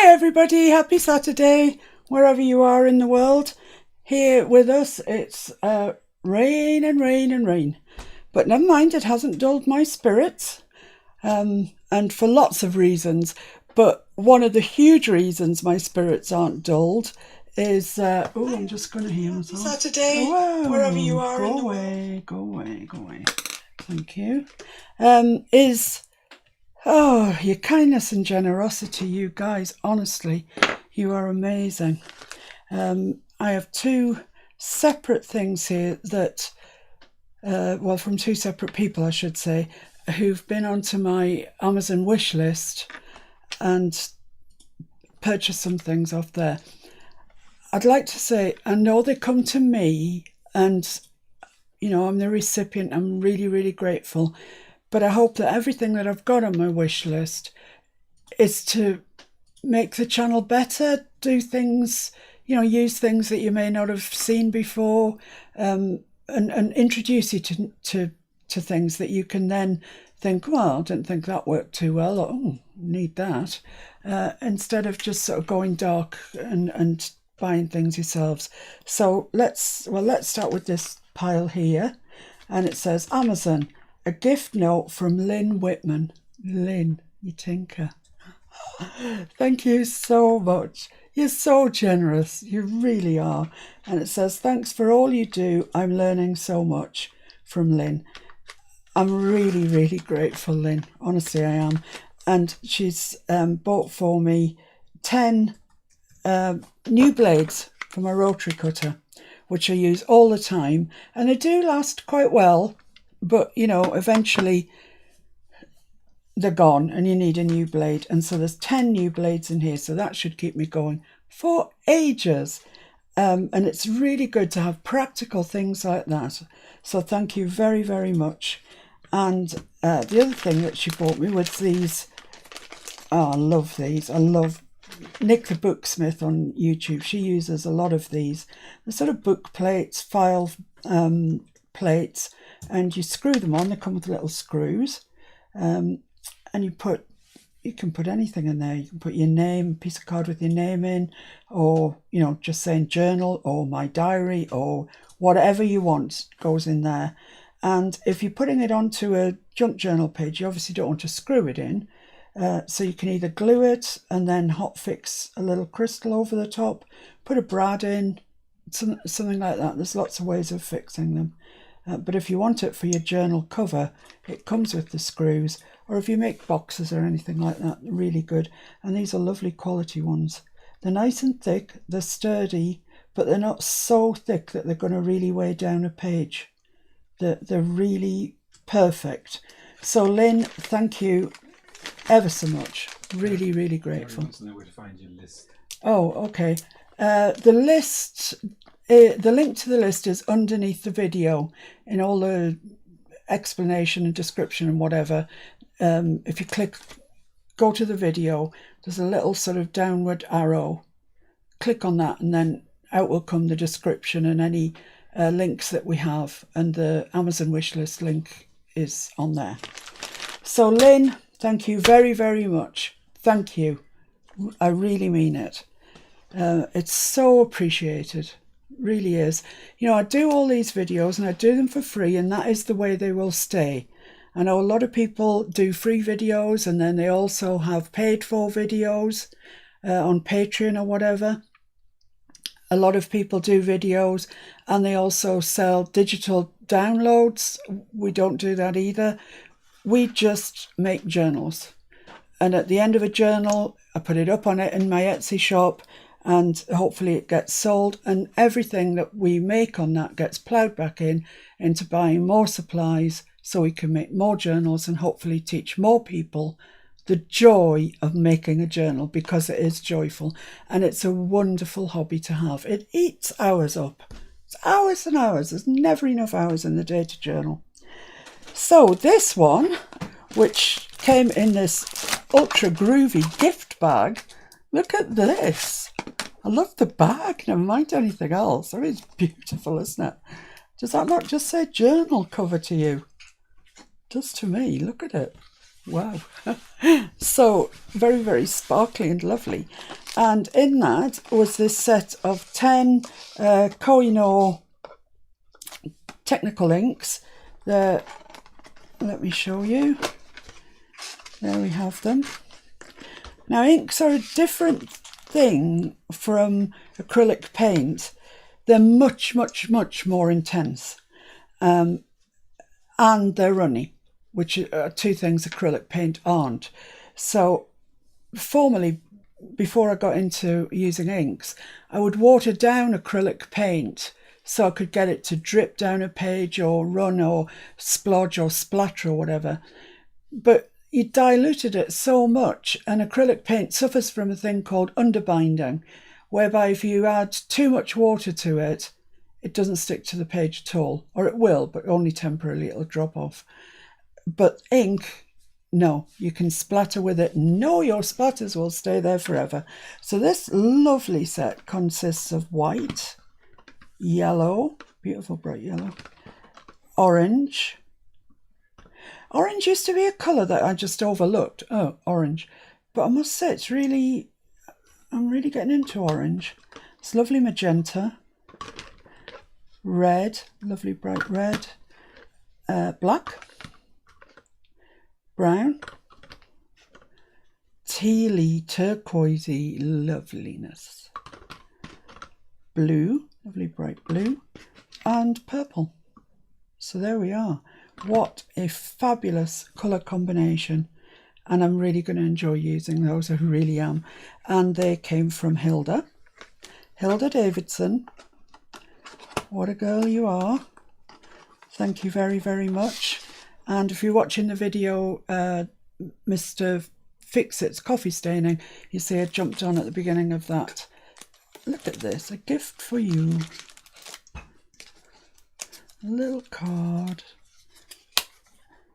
everybody, happy Saturday, wherever you are in the world. Here with us, it's rain and rain and rain. But never mind, it hasn't dulled my spirits, and for lots of reasons. But one of the huge reasons my spirits aren't dulled is, I'm just going to hear myself. Saturday, wherever you are in the world. Go away. Thank you. Your kindness and generosity, you guys, honestly, you are amazing. I have two separate things here that, from two separate people, I should say, who've been onto my Amazon wish list and purchased some things off there. I'd like to say, I know they come to me and, I'm the recipient. I'm really, really grateful. But I hope that everything that I've got on my wish list is to make the channel better, do things, use things that you may not have seen before, and introduce you to things that you can then think, well, I didn't think that worked too well, or need that, instead of just sort of going dark and buying things yourselves. So let's start with this pile here, and it says Amazon. A gift note from Lynn Whitman. Lynn, you tinker. Thank you so much. You're so generous. You really are. And it says, thanks for all you do. I'm learning so much, from Lynn. I'm really, really grateful, Lynn. Honestly, I am. And she's bought for me 10 new blades for my rotary cutter, which I use all the time. And they do last quite well. But, eventually they're gone and you need a new blade. And so there's 10 new blades in here. So that should keep me going for ages. And it's really good to have practical things like that. So thank you very, very much. And the other thing that she bought me was these. Oh, I love these. I love Nick the Booksmith on YouTube. She uses a lot of these. The sort of book plates, file plates. And you screw them on. They come with little screws, and you can put anything in there. You can put your name, a piece of card with your name in, or just saying journal or my diary or whatever you want goes in there. And if you're putting it onto a junk journal page, you obviously don't want to screw it in, so you can either glue it and then hot fix a little crystal over the top, put a brad in, something like that. There's lots of ways of fixing them. But if you want it for your journal cover, it comes with the screws. Or if you make boxes or anything like that, they're really good. And these are lovely quality ones. They're nice and thick, they're sturdy, but they're not so thick that they're going to really weigh down a page. They're really perfect. So Lynn, thank you ever so much. Really, really grateful. I want to know where to find your list. Oh, okay. The link to the list is underneath the video in all the explanation and description and whatever. If you go to the video, there's a little sort of downward arrow. Click on that and then out will come the description and any links that we have. And the Amazon wishlist link is on there. So Lynn, thank you very, very much. Thank you. I really mean it. It's so appreciated. Really is. I do all these videos and I do them for free, and that is the way they will stay. I know a lot of people do free videos and then they also have paid for videos on Patreon or whatever. A lot of people do videos and they also sell digital downloads. We don't do that either. We just make journals, and at the end of a journal I put it up on it in my Etsy shop, and hopefully it gets sold, and everything that we make on that gets ploughed back into buying more supplies so we can make more journals and hopefully teach more people the joy of making a journal, because it is joyful and it's a wonderful hobby to have. It eats hours up. It's hours and hours. There's never enough hours in the day to journal. So this one, which came in this ultra groovy gift bag, look at this. I love the bag, never mind anything else. I mean, it's beautiful, isn't it? Does that not just say journal cover to you? It does to me. Look at it. Wow. So very, very sparkly and lovely. And in that was this set of 10 Koino technical inks. Let me show you. There we have them. Now, inks are a different thing from acrylic paint. They're much, much, much more intense. And they're runny, which are two things acrylic paint aren't. So formerly, before I got into using inks, I would water down acrylic paint so I could get it to drip down a page or run or splodge or splatter or whatever. But you diluted it so much, and acrylic paint suffers from a thing called underbinding, whereby if you add too much water to it, it doesn't stick to the page at all, or it will, but only temporarily. It'll drop off. But ink, no, you can splatter with it. No, your splatters will stay there forever. So this lovely set consists of white, yellow, beautiful bright yellow, orange. Orange used to be a colour that I just overlooked. Oh, orange. But I must say, I'm really getting into orange. It's lovely magenta, red, lovely bright red, black, brown, tealy, turquoisey loveliness, blue, lovely bright blue, and purple. So there we are. What a fabulous colour combination. And I'm really going to enjoy using those. I really am. And they came from Hilda Davidson. What a girl you are. Thank you very, very much. And if you're watching the video, Mr. Fix-It's coffee staining, you see I jumped on at the beginning of that. Look at this, a gift for you. A little card.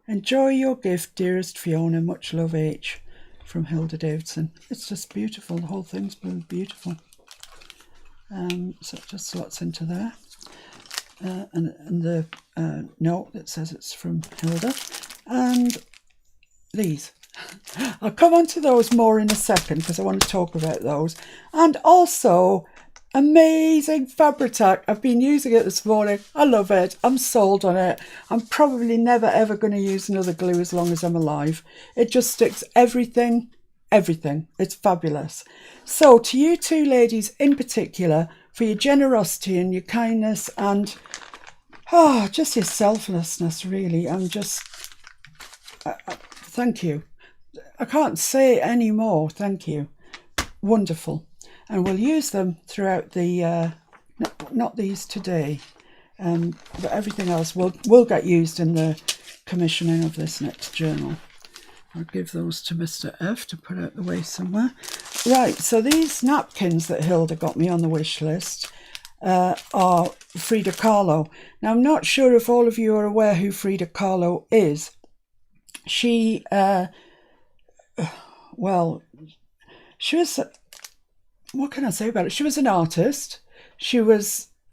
Enjoy your gift, dearest Fiona. Much love, H. From Hilda Davidson. It's just beautiful. The whole thing's been beautiful. So it just slots into there. And the note that says it's from Hilda. And these. I'll come on to those more in a second because I want to talk about those. And also, amazing Fabri-Tac. I've been using it this morning. I love it. I'm sold on it. I'm probably never ever going to use another glue as long as I'm alive. It just sticks everything. It's fabulous. So to you two ladies in particular, for your generosity and your kindness and just your selflessness, really. Thank you. I can't say any more. Thank you. Wonderful. And we'll use them throughout the, not these today, but everything else will get used in the commissioning of this next journal. I'll give those to Mr. F to put out the way somewhere. Right, so these napkins that Hilda got me on the wish list are Frida Kahlo. Now, I'm not sure if all of you are aware who Frida Kahlo is. She, she was... What can I say about it? She was an artist. She led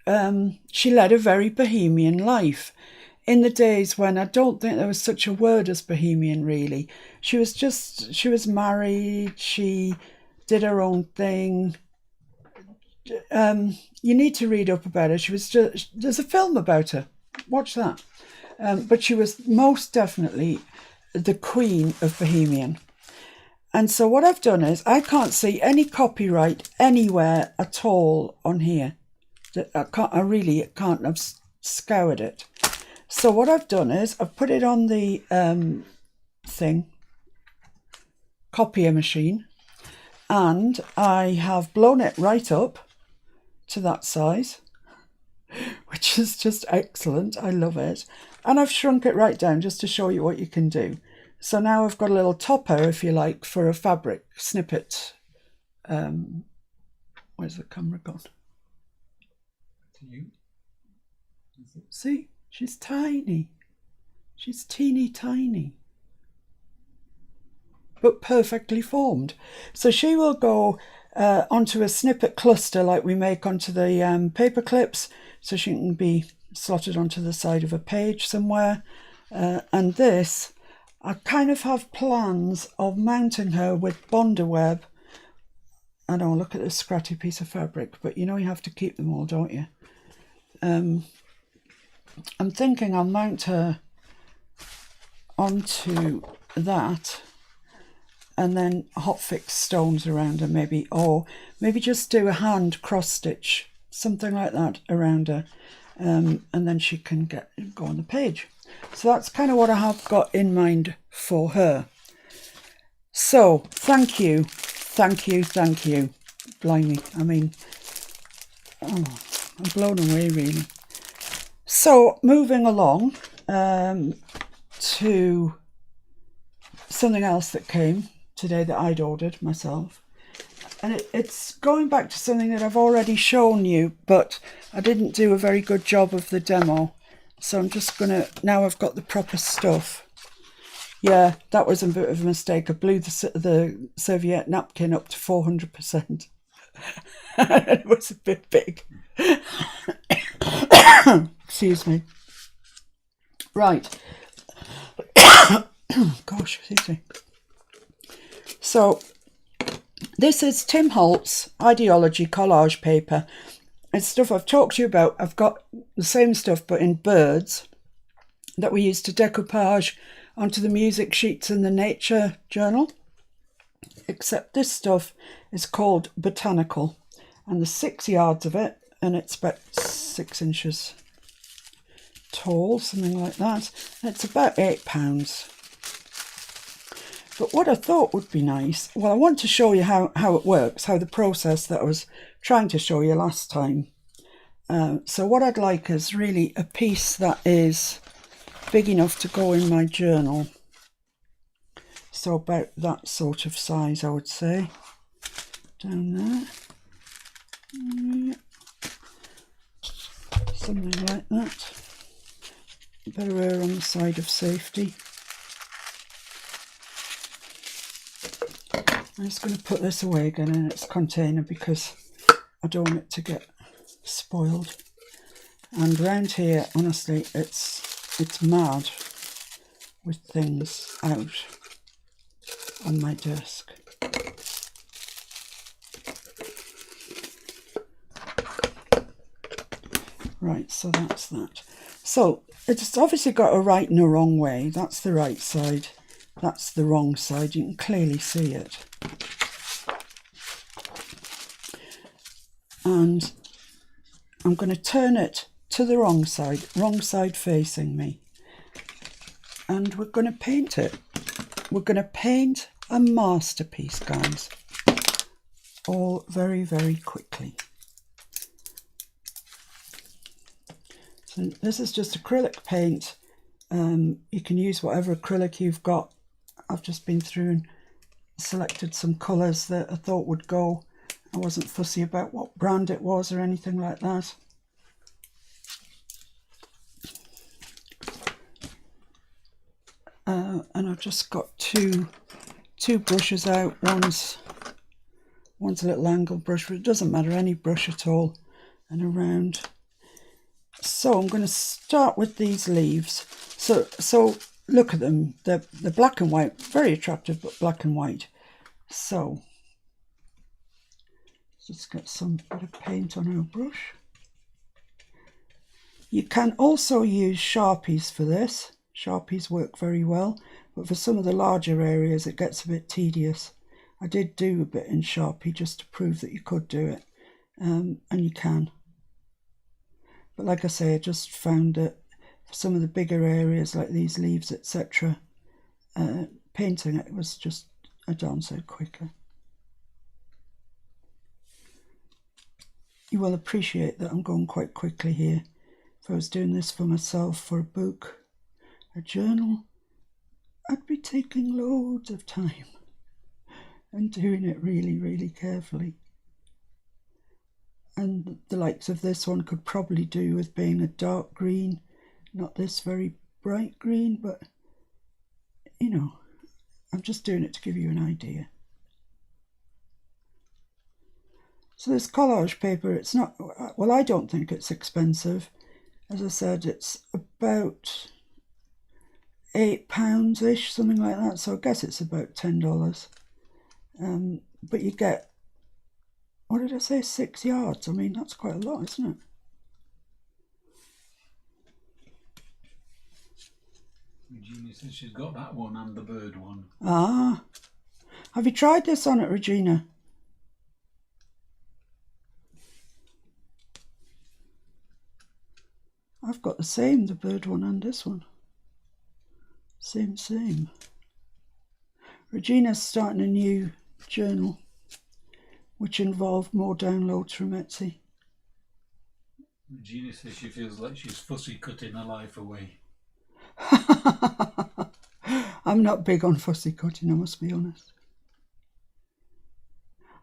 a very bohemian life in the days when I don't think there was such a word as bohemian, really. She was married. She did her own thing. You need to read up about her. There's a film about her. Watch that. But she was most definitely the queen of bohemian. And so what I've done is I can't see any copyright anywhere at all on here. I really can't. I've scoured it. So what I've done is I've put it on the copier machine, and I have blown it right up to that size, which is just excellent. I love it. And I've shrunk it right down just to show you what you can do. So now I've got a little topper, if you like, for a fabric snippet. Where's the camera gone? To you? See, she's tiny. She's teeny tiny. But perfectly formed. So she will go onto a snippet cluster like we make onto the paper clips. So she can be slotted onto the side of a page somewhere. And this... I kind of have plans of mounting her with Bondaweb. I know, look at this scratchy piece of fabric, but you know you have to keep them all, don't you? I'm thinking I'll mount her onto that and then hotfix stones around her maybe, or maybe just do a hand cross stitch, something like that around her, and then she can go on the page. So that's kind of what I have got in mind for her. So thank you. Blimey, I mean, I'm blown away really. So moving along to something else that came today that I'd ordered myself, and it's going back to something that I've already shown you, but I didn't do a very good job of the demo, so I'm just gonna, now I've got the proper stuff. Yeah, that was a bit of a mistake. I blew the serviette napkin up to 400%. It was a bit big. Excuse me. Right. Gosh, excuse me. So this is Tim Holt's Ideology collage paper. It's stuff I've talked to you about. I've got the same stuff but in birds that we use to decoupage onto the music sheets in the nature journal, except this stuff is called Botanical, and there's 6 yards of it, and it's about 6 inches tall, something like that. And it's about £8. But what I thought would be nice, well, I want to show you how it works, how the process that I was trying to show you last time. So what I'd like is really a piece that is big enough to go in my journal. So about that sort of size, I would say. Down there. Yeah. Something like that. Better err on the side of safety. I'm just going to put this away again in its container because I don't want it to get spoiled. And round here, honestly, it's mad with things out on my desk. Right, so that's that. So it's obviously got a right and a wrong way. That's the right side. That's the wrong side. You can clearly see it. And I'm going to turn it to the wrong side facing me. And we're going to paint it. We're going to paint a masterpiece, guys. All very, very quickly. So this is just acrylic paint. You can use whatever acrylic you've got. I've just been through and selected some colours that I thought would go. I wasn't fussy about what brand it was or anything like that. And I've just got two brushes out. One's a little angle brush, but it doesn't matter, any brush at all, and around. So I'm going to start with these leaves. So look at them. They're black and white, very attractive, but black and white. So just get some bit of paint on our brush. You can also use Sharpies for this. Sharpies work very well, but for some of the larger areas it gets a bit tedious. I did do a bit in Sharpie just to prove that you could do it, and you can. But like I say, I just found that for some of the bigger areas like these leaves, etc., painting it was just a darn sight quicker. You will appreciate that I'm going quite quickly here. If I was doing this for myself, for a book, a journal, I'd be taking loads of time and doing it really, really carefully. And the likes of this one could probably do with being a dark green, not this very bright green, but you know, I'm just doing it to give you an idea. So this collage paper, it's not, well, I don't think it's expensive. As I said, it's about £8-ish, something like that. So I guess it's about $10. But you get, what did I say, 6 yards? I mean, that's quite a lot, isn't it? Regina says she's got that one and the bird one. Ah, have you tried this on it, Regina? I've got the same, the bird one and this one. Same. Regina's starting a new journal, which involved more downloads from Etsy. Regina says she feels like she's fussy cutting her life away. I'm not big on fussy cutting, I must be honest.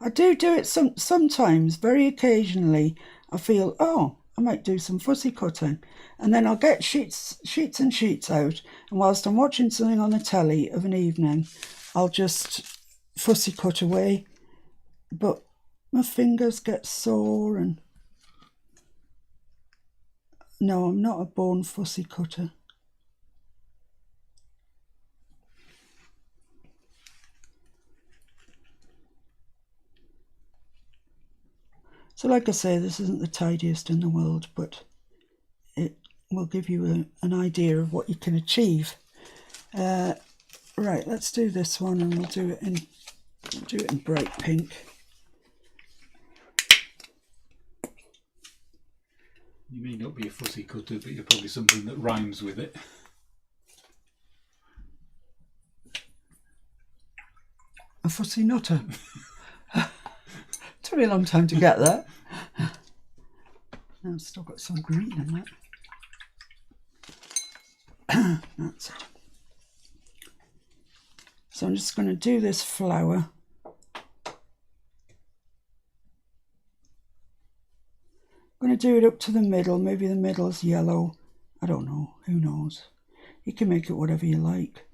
I do it sometimes, very occasionally. I feel, oh, I might do some fussy cutting. And then I'll get sheets and sheets out. And whilst I'm watching something on the telly of an evening, I'll just fussy cut away. But my fingers get sore and... No, I'm not a born fussy cutter. So like I say, this isn't the tidiest in the world, but it will give you an idea of what you can achieve. Right, let's do this one, and we'll do it in bright pink. You may not be a fussy cutter, but you're probably something that rhymes with it. A fussy nutter. Took me a long time to get there. I've still got some green in that. That's it. So I'm just going to do this flower. I'm going to do it up to the middle. Maybe the middle's yellow. I don't know. Who knows? You can make it whatever you like.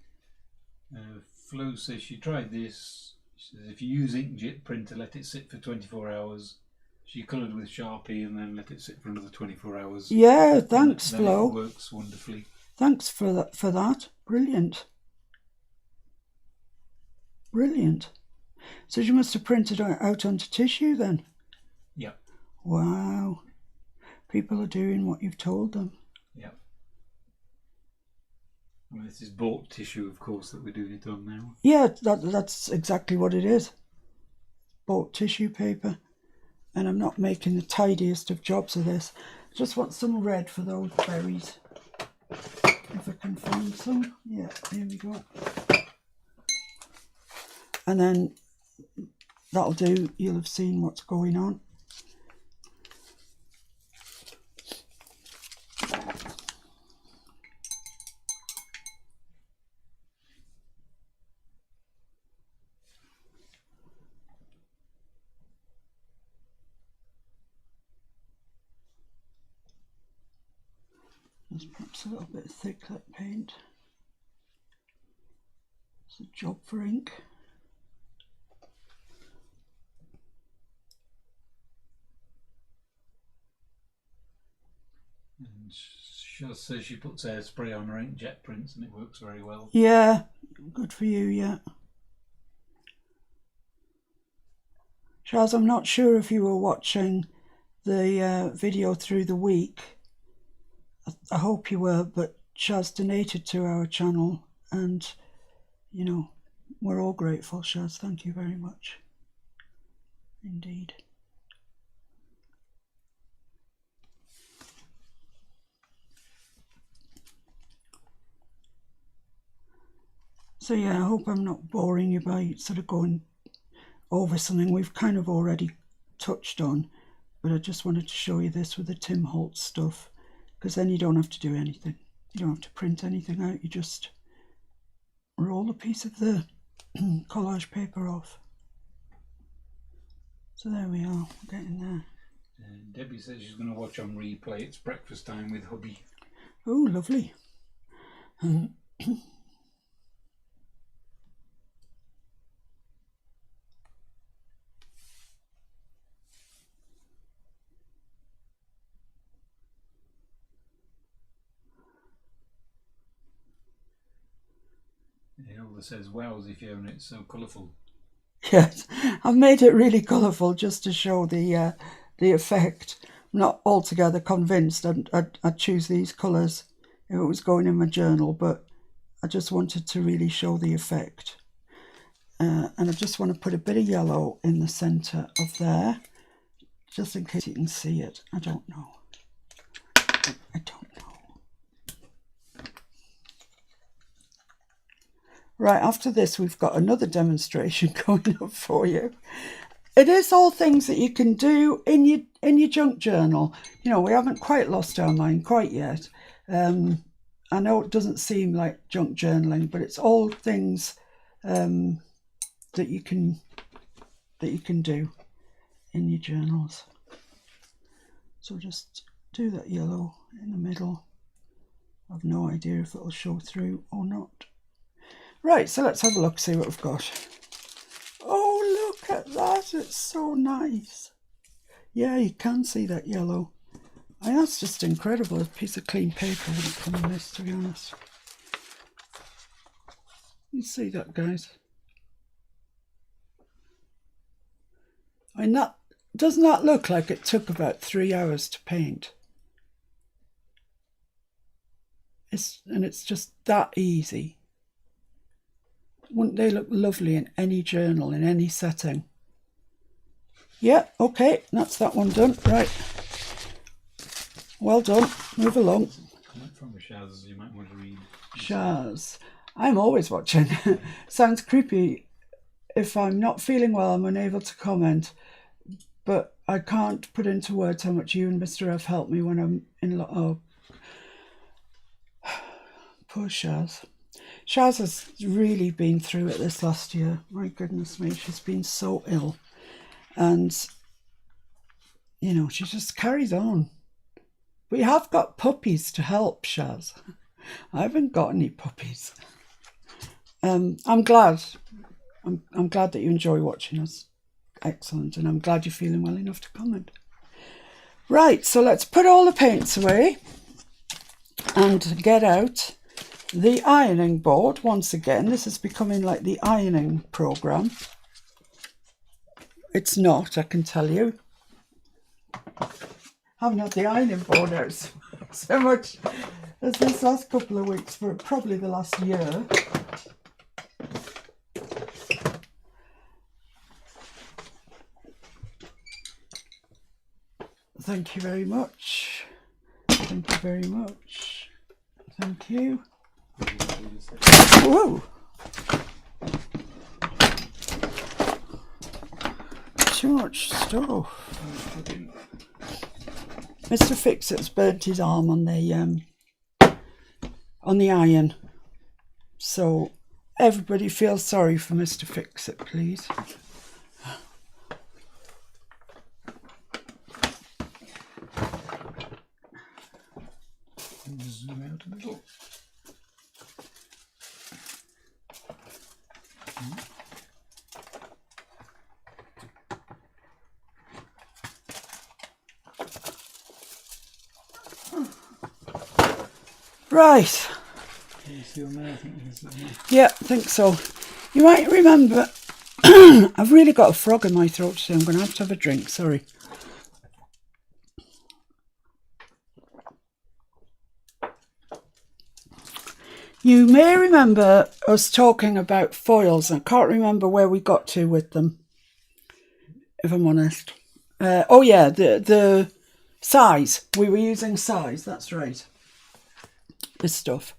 Flo says she tried this. She says if you use inkjet printer, let it sit for 24 hours. She coloured with Sharpie and then let it sit for another 24 hours. Yeah, thanks, then Flo. It works wonderfully. Thanks for that. Brilliant. Brilliant. So you must have printed it out onto tissue then? Yep. Wow. People are doing what you've told them. Yep. I mean, this is bought tissue, of course, that we're doing it on now. Yeah, that's exactly what it is. Bought tissue paper. And I'm not making the tidiest of jobs of this. I just want some red for those berries. If I can find some. Yeah, here we go. And then that'll do. You'll have seen what's going on. It's perhaps a little bit thick, that paint. It's a job for ink. And she says she puts hairspray on her inkjet prints and it works very well. Yeah, good for you, yeah. Shaz, I'm not sure if you were watching the video through the week. I hope you were, but Shaz donated to our channel and, you know, we're all grateful, Shaz. Thank you very much. Indeed. So yeah, I hope I'm not boring you by sort of going over something we've kind of already touched on, but I just wanted to show you this with the Tim Holtz stuff, because then you don't have to do anything. You don't have to print anything out, you just roll a piece of the collage paper off. So there we are, we're getting there. Debbie says she's going to watch on replay. It's breakfast time with hubby. Oh, lovely. that says "Wowsy Fiona, it's so colourful." Yes, I've made it really colourful just to show the effect. I'm not altogether convinced I'd choose these colours if it was going in my journal, but I just wanted to really show the effect. And I just want to put a bit of yellow in the centre of there, just in case you can see it. I don't know. I don't know. Right, after this we've got another demonstration going up for you. It is all things that you can do in your junk journal. You know, we haven't quite lost our mind quite yet. I know it doesn't seem like junk journaling, but it's all things that you can do in your journals. So just do that yellow in the middle. I've no idea if it'll show through or not. Right, so let's have a look, see what we've got. Oh, look at that, it's so nice. Yeah, you can see that yellow. And that's just incredible. A piece of clean paper wouldn't come in this, to be honest. You see that, guys? And that, doesn't that look like it took about 3 hours to paint? And it's just that easy. Wouldn't they look lovely in any journal, in any setting? Yeah, okay, that's that one done. Right. Well done. Move along. From Shaz, you might want to read. Shaz. I'm always watching. Sounds creepy. If I'm not feeling well, I'm unable to comment. But I can't put into words how much you and Mr. F helped me when I'm in... Oh. Poor Shaz. Shaz has really been through it this last year. My goodness me, she's been so ill. And, you know, she just carries on. We have got puppies to help Shaz. I haven't got any puppies. I'm glad. I'm glad that you enjoy watching us. Excellent. And I'm glad you're feeling well enough to comment. Right, so let's put all the paints away and get out the ironing board. Once again, this is becoming like the ironing program. It's not, I can tell you. I haven't had the ironing board out so much as this last couple of weeks, for probably the last year. Thank you very much. Thank you very much. Thank you. Whoa! Too much stuff. Mr. Fix-It's burnt his arm on the iron. So everybody feel sorry for Mr. Fix-It, please. Zoom out a little. Right. Yeah, I think so. You might remember, I've really got a frog in my throat today. I'm going to have a drink, sorry. You may remember us talking about foils. I can't remember where we got to with them, if I'm honest. Oh yeah, the size. We were using size, that's right. This stuff.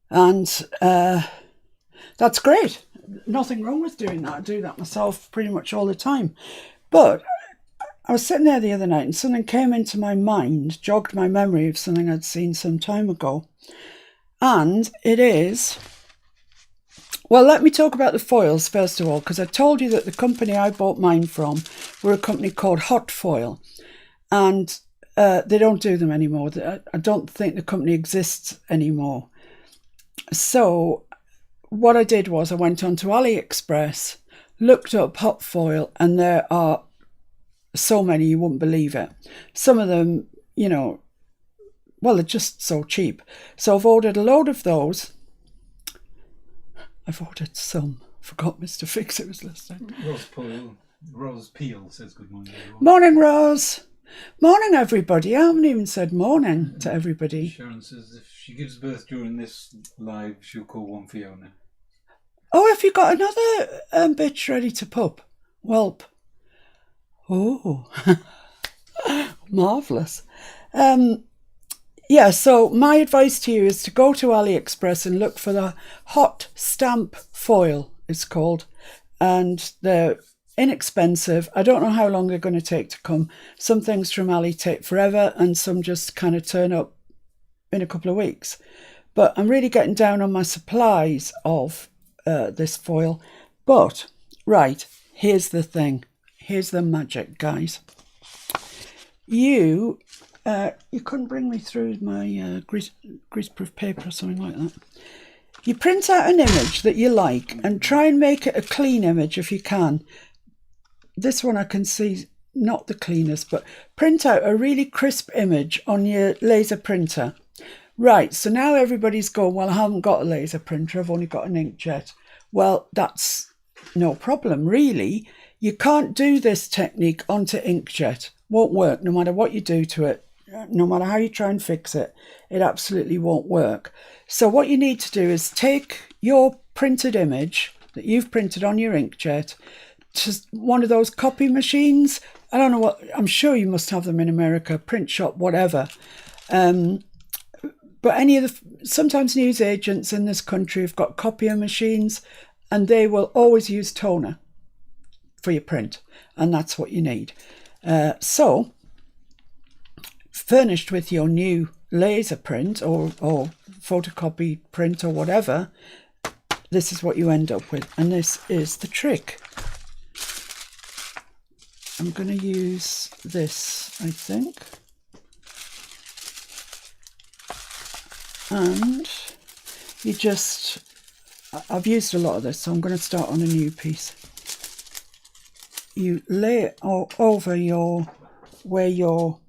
And that's great. Nothing wrong with doing that. I do that myself pretty much all the time. But I was sitting there the other night and something came into my mind, jogged my memory of something I'd seen some time ago. And it is, well, let me talk about the foils first of all, because I told you that the company I bought mine from were a company called Hot Foil. And they don't do them anymore. I don't think the company exists anymore. So what I did was I went onto AliExpress, looked up hot foil, and there are so many you wouldn't believe it. Some of them, you know, well, they're just so cheap. So I've ordered a load of those. I've ordered some. Forgot Mr. Fix-It was listening. Rose Peel says good morning, everyone. Morning, Rose. Morning, everybody. I haven't even said morning to everybody. Sharon says if she gives birth during this live, she'll call one Fiona. Oh, have you got another bitch ready to pup? Whelp. Oh, marvellous. Yeah, so my advice to you is to go to AliExpress and look for the hot stamp foil, it's called. And they're inexpensive. I don't know how long they're going to take to come. Some things from Ali take forever and some just kind of turn up in a couple of weeks. But I'm really getting down on my supplies of this foil. But, right, here's the thing. Here's the magic, guys. You couldn't bring me through my greaseproof paper or something like that. You print out an image that you like and try and make it a clean image if you can. This one I can see not the cleanest, but print out a really crisp image on your laser printer. Right, so now everybody's going, well, I haven't got a laser printer, I've only got an inkjet. Well, that's no problem, really. You can't do this technique onto inkjet. Won't work, no matter what you do to it. No matter how you try and fix it, it absolutely won't work. So what you need to do is take your printed image that you've printed on your inkjet to one of those copy machines. I don't know what, I'm sure you must have them in America, print shop, whatever. But any of the, sometimes news agents in this country have got copier machines and they will always use toner for your print. And that's what you need. So, furnished with your new laser print or photocopy print or whatever, this is what you end up with. And this is the trick. I'm going to use this, I think. And you just, I've used a lot of this, so I'm going to start on a new piece. You lay it over where your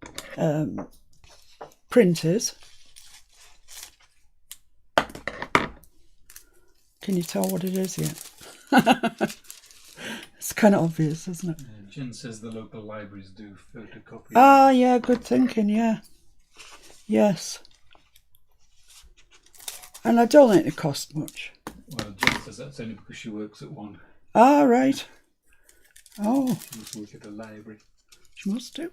print is. Can you tell what it is yet? It's kind of obvious, isn't it? Jen says the local libraries do photocopy. Ah, yeah, good thinking, yeah. Yes. And I don't think it costs much. Well, Jen says that's only because she works at one. Ah, right. Oh. She must work at a library. She must do.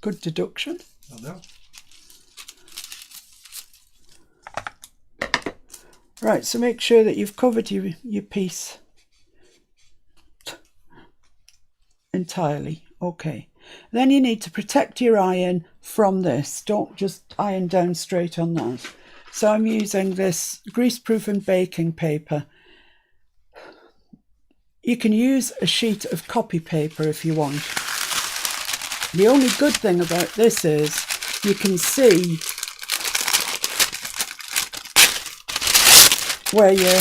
Good deduction. I know. Right, so make sure that you've covered your piece entirely. Okay. Then you need to protect your iron from this. Don't just iron down straight on that. So I'm using this greaseproof and baking paper. You can use a sheet of copy paper if you want. The only good thing about this is you can see where your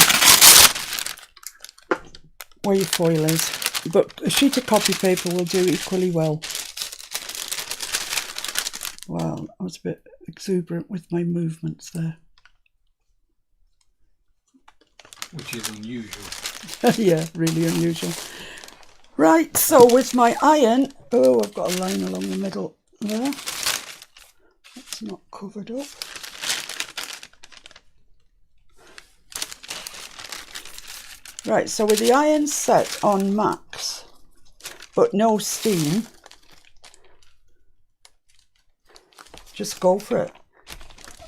foil is, but a sheet of copy paper will do equally well. Wow, I was a bit exuberant with my movements there. Which is unusual. Yeah, really unusual. Right, so with my iron, oh, I've got a line along the middle there. That's not covered up. Right, so with the iron set on max, but no steam, just go for it.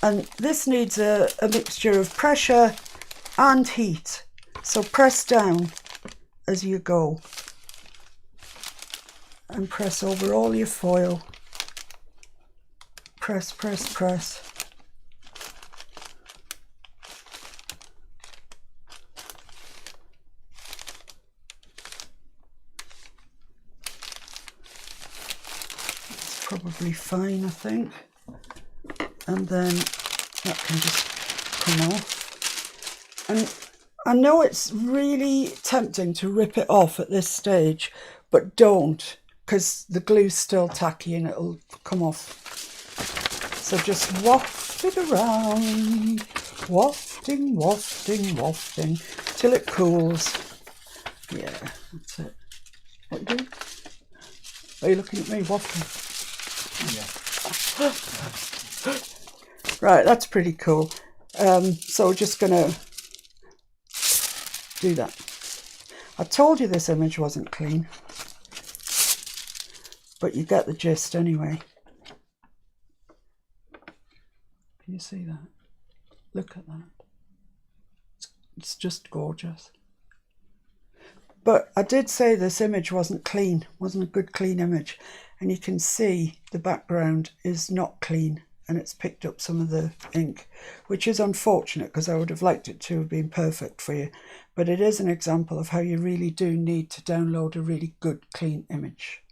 And this needs a mixture of pressure and heat. So press down as you go and press over all your foil. Press, press, press. It's probably fine, I think. And then that can just come off. And I know it's really tempting to rip it off at this stage, but don't, because the glue's still tacky and it'll come off. So just waft it around, wafting, wafting, wafting, till it cools. Yeah, that's it. What are you doing? Are you looking at me wafting? Yeah. Right, that's pretty cool. So we're just gonna do that. I told you this image wasn't clean, but you get the gist anyway. Can you see that? Look at that. It's just gorgeous. But I did say this image wasn't clean, wasn't a good clean image. And you can see the background is not clean and it's picked up some of the ink, which is unfortunate because I would have liked it to have been perfect for you. But it is an example of how you really do need to download a really good clean image.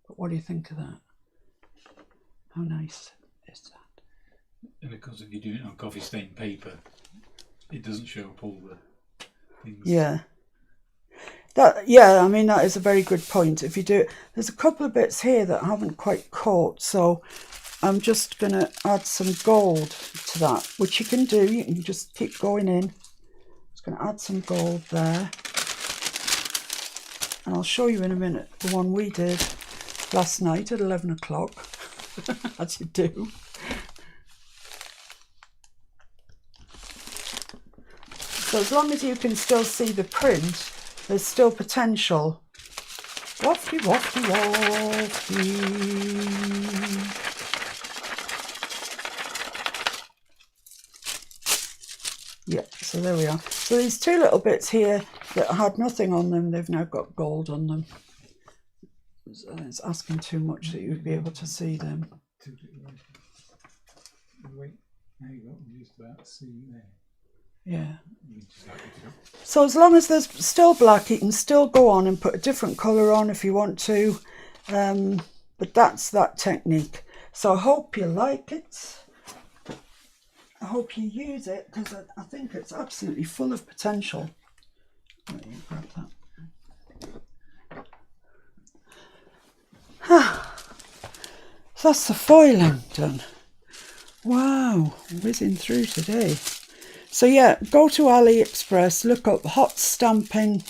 But what do you think of that? How nice is that? And of course, if you do it on coffee stained paper, it doesn't show up all the things. Yeah. Yeah, I mean, that is a very good point. If you do it, there's a couple of bits here that I haven't quite caught, so I'm just going to add some gold to that, which you can do. You can just keep going in. Just going to add some gold there. And I'll show you in a minute the one we did last night at 11 o'clock, as you do. So as long as you can still see the print, there's still potential. Wafty, wafty, wafty. Yeah, so there we are. So these two little bits here that had nothing on them, they've now got gold on them. It's asking too much that you would be able to see them. Wait, there you go, I'm just about to see there. Yeah. So as long as there's still black, you can still go on and put a different colour on if you want to. But that's that technique. So I hope you like it. I hope you use it because I think it's absolutely full of potential. Let me grab that. So that's the foiling done. Wow, whizzing through today. So yeah, go to AliExpress, look up hot stamping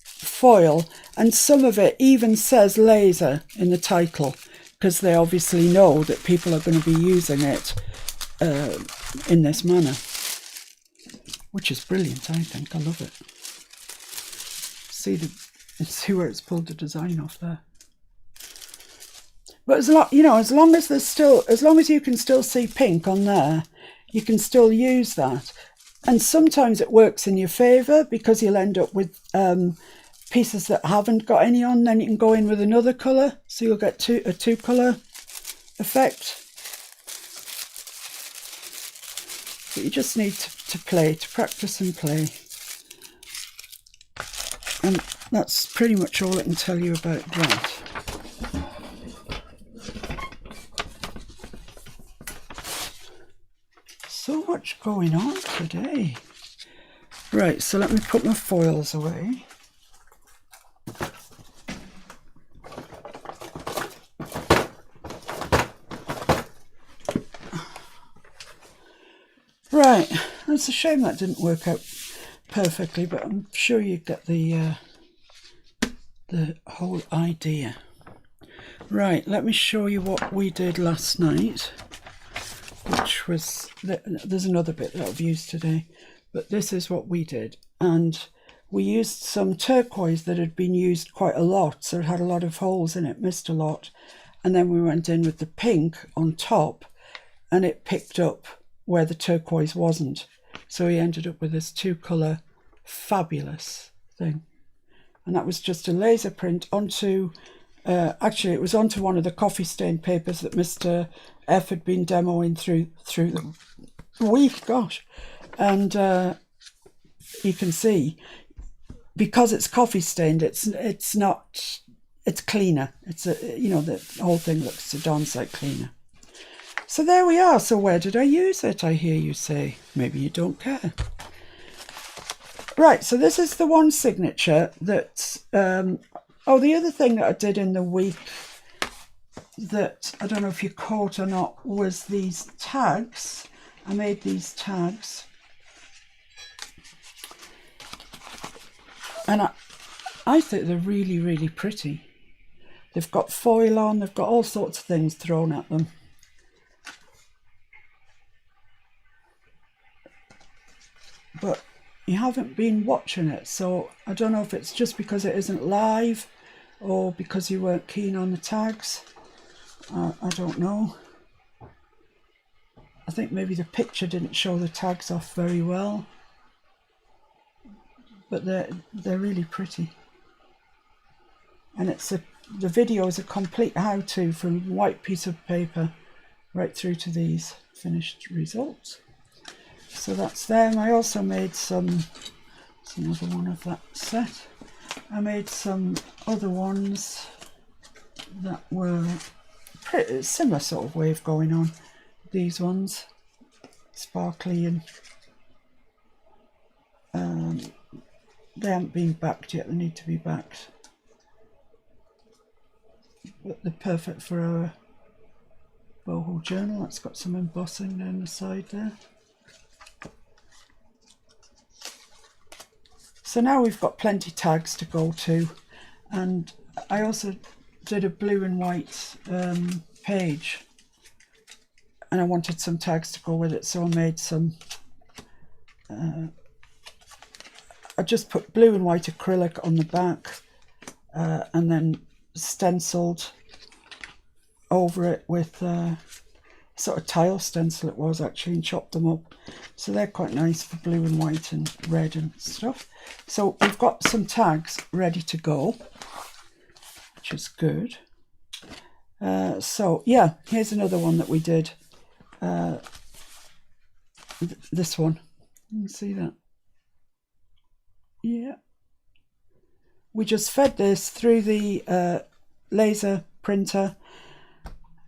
foil, and some of it even says laser in the title because they obviously know that people are going to be using it in this manner, which is brilliant. I think I love it. See where it's pulled the design off there. But as long as there's still, as long as you can still see pink on there, you can still use that. And sometimes it works in your favour because you'll end up with pieces that haven't got any on. Then you can go in with another colour, so you'll get a two-colour effect. But you just need to practice and play. And that's pretty much all I can tell you about that. So much going on today. Right, so let me put my foils away. Right, it's a shame that didn't work out perfectly, but I'm sure you get the whole idea. Right, let me show you what we did last night. Which was, there's another bit that I've used today, but this is what we did. And we used some turquoise that had been used quite a lot, so it had a lot of holes in it, missed a lot. And then we went in with the pink on top, and it picked up where the turquoise wasn't. So we ended up with this two-colour fabulous thing. And that was just a laser print onto, actually it was onto one of the coffee stained papers that Mr. F had been demoing through the week, gosh. And you can see, because it's coffee stained, it's not, it's cleaner. It's the whole thing looks a darn sight cleaner. So there we are. So where did I use it, I hear you say? Maybe you don't care. Right, so this is the one signature that, the other thing that I did in the week that I don't know if you caught or not was these tags. I made these tags, and I think they're really, really pretty. They've got foil on, they've got all sorts of things thrown at them. But you haven't been watching it, so I don't know if it's just because it isn't live or because you weren't keen on the tags. I don't know. I think maybe the picture didn't show the tags off very well, but they're really pretty. And the video is a complete how-to from white piece of paper right through to these finished results. So that's them. I also made some, it's another one of that set. I made some other ones that were pretty similar sort of wave going on. These ones, sparkly, and they haven't been backed yet, they need to be backed. But they're perfect for our BoHo journal. That's got some embossing down the side there. So now we've got plenty tags to go to, and I also did a blue and white page, and I wanted some tags to go with it, so I made some, I just put blue and white acrylic on the back, and then stenciled over it with sort of tile stencil it was actually, and chopped them up. So they're quite nice for blue and white and red and stuff. So we've got some tags ready to go, which is good. So yeah, here's another one that we did. This one, you can see that. Yeah. We just fed this through the laser printer,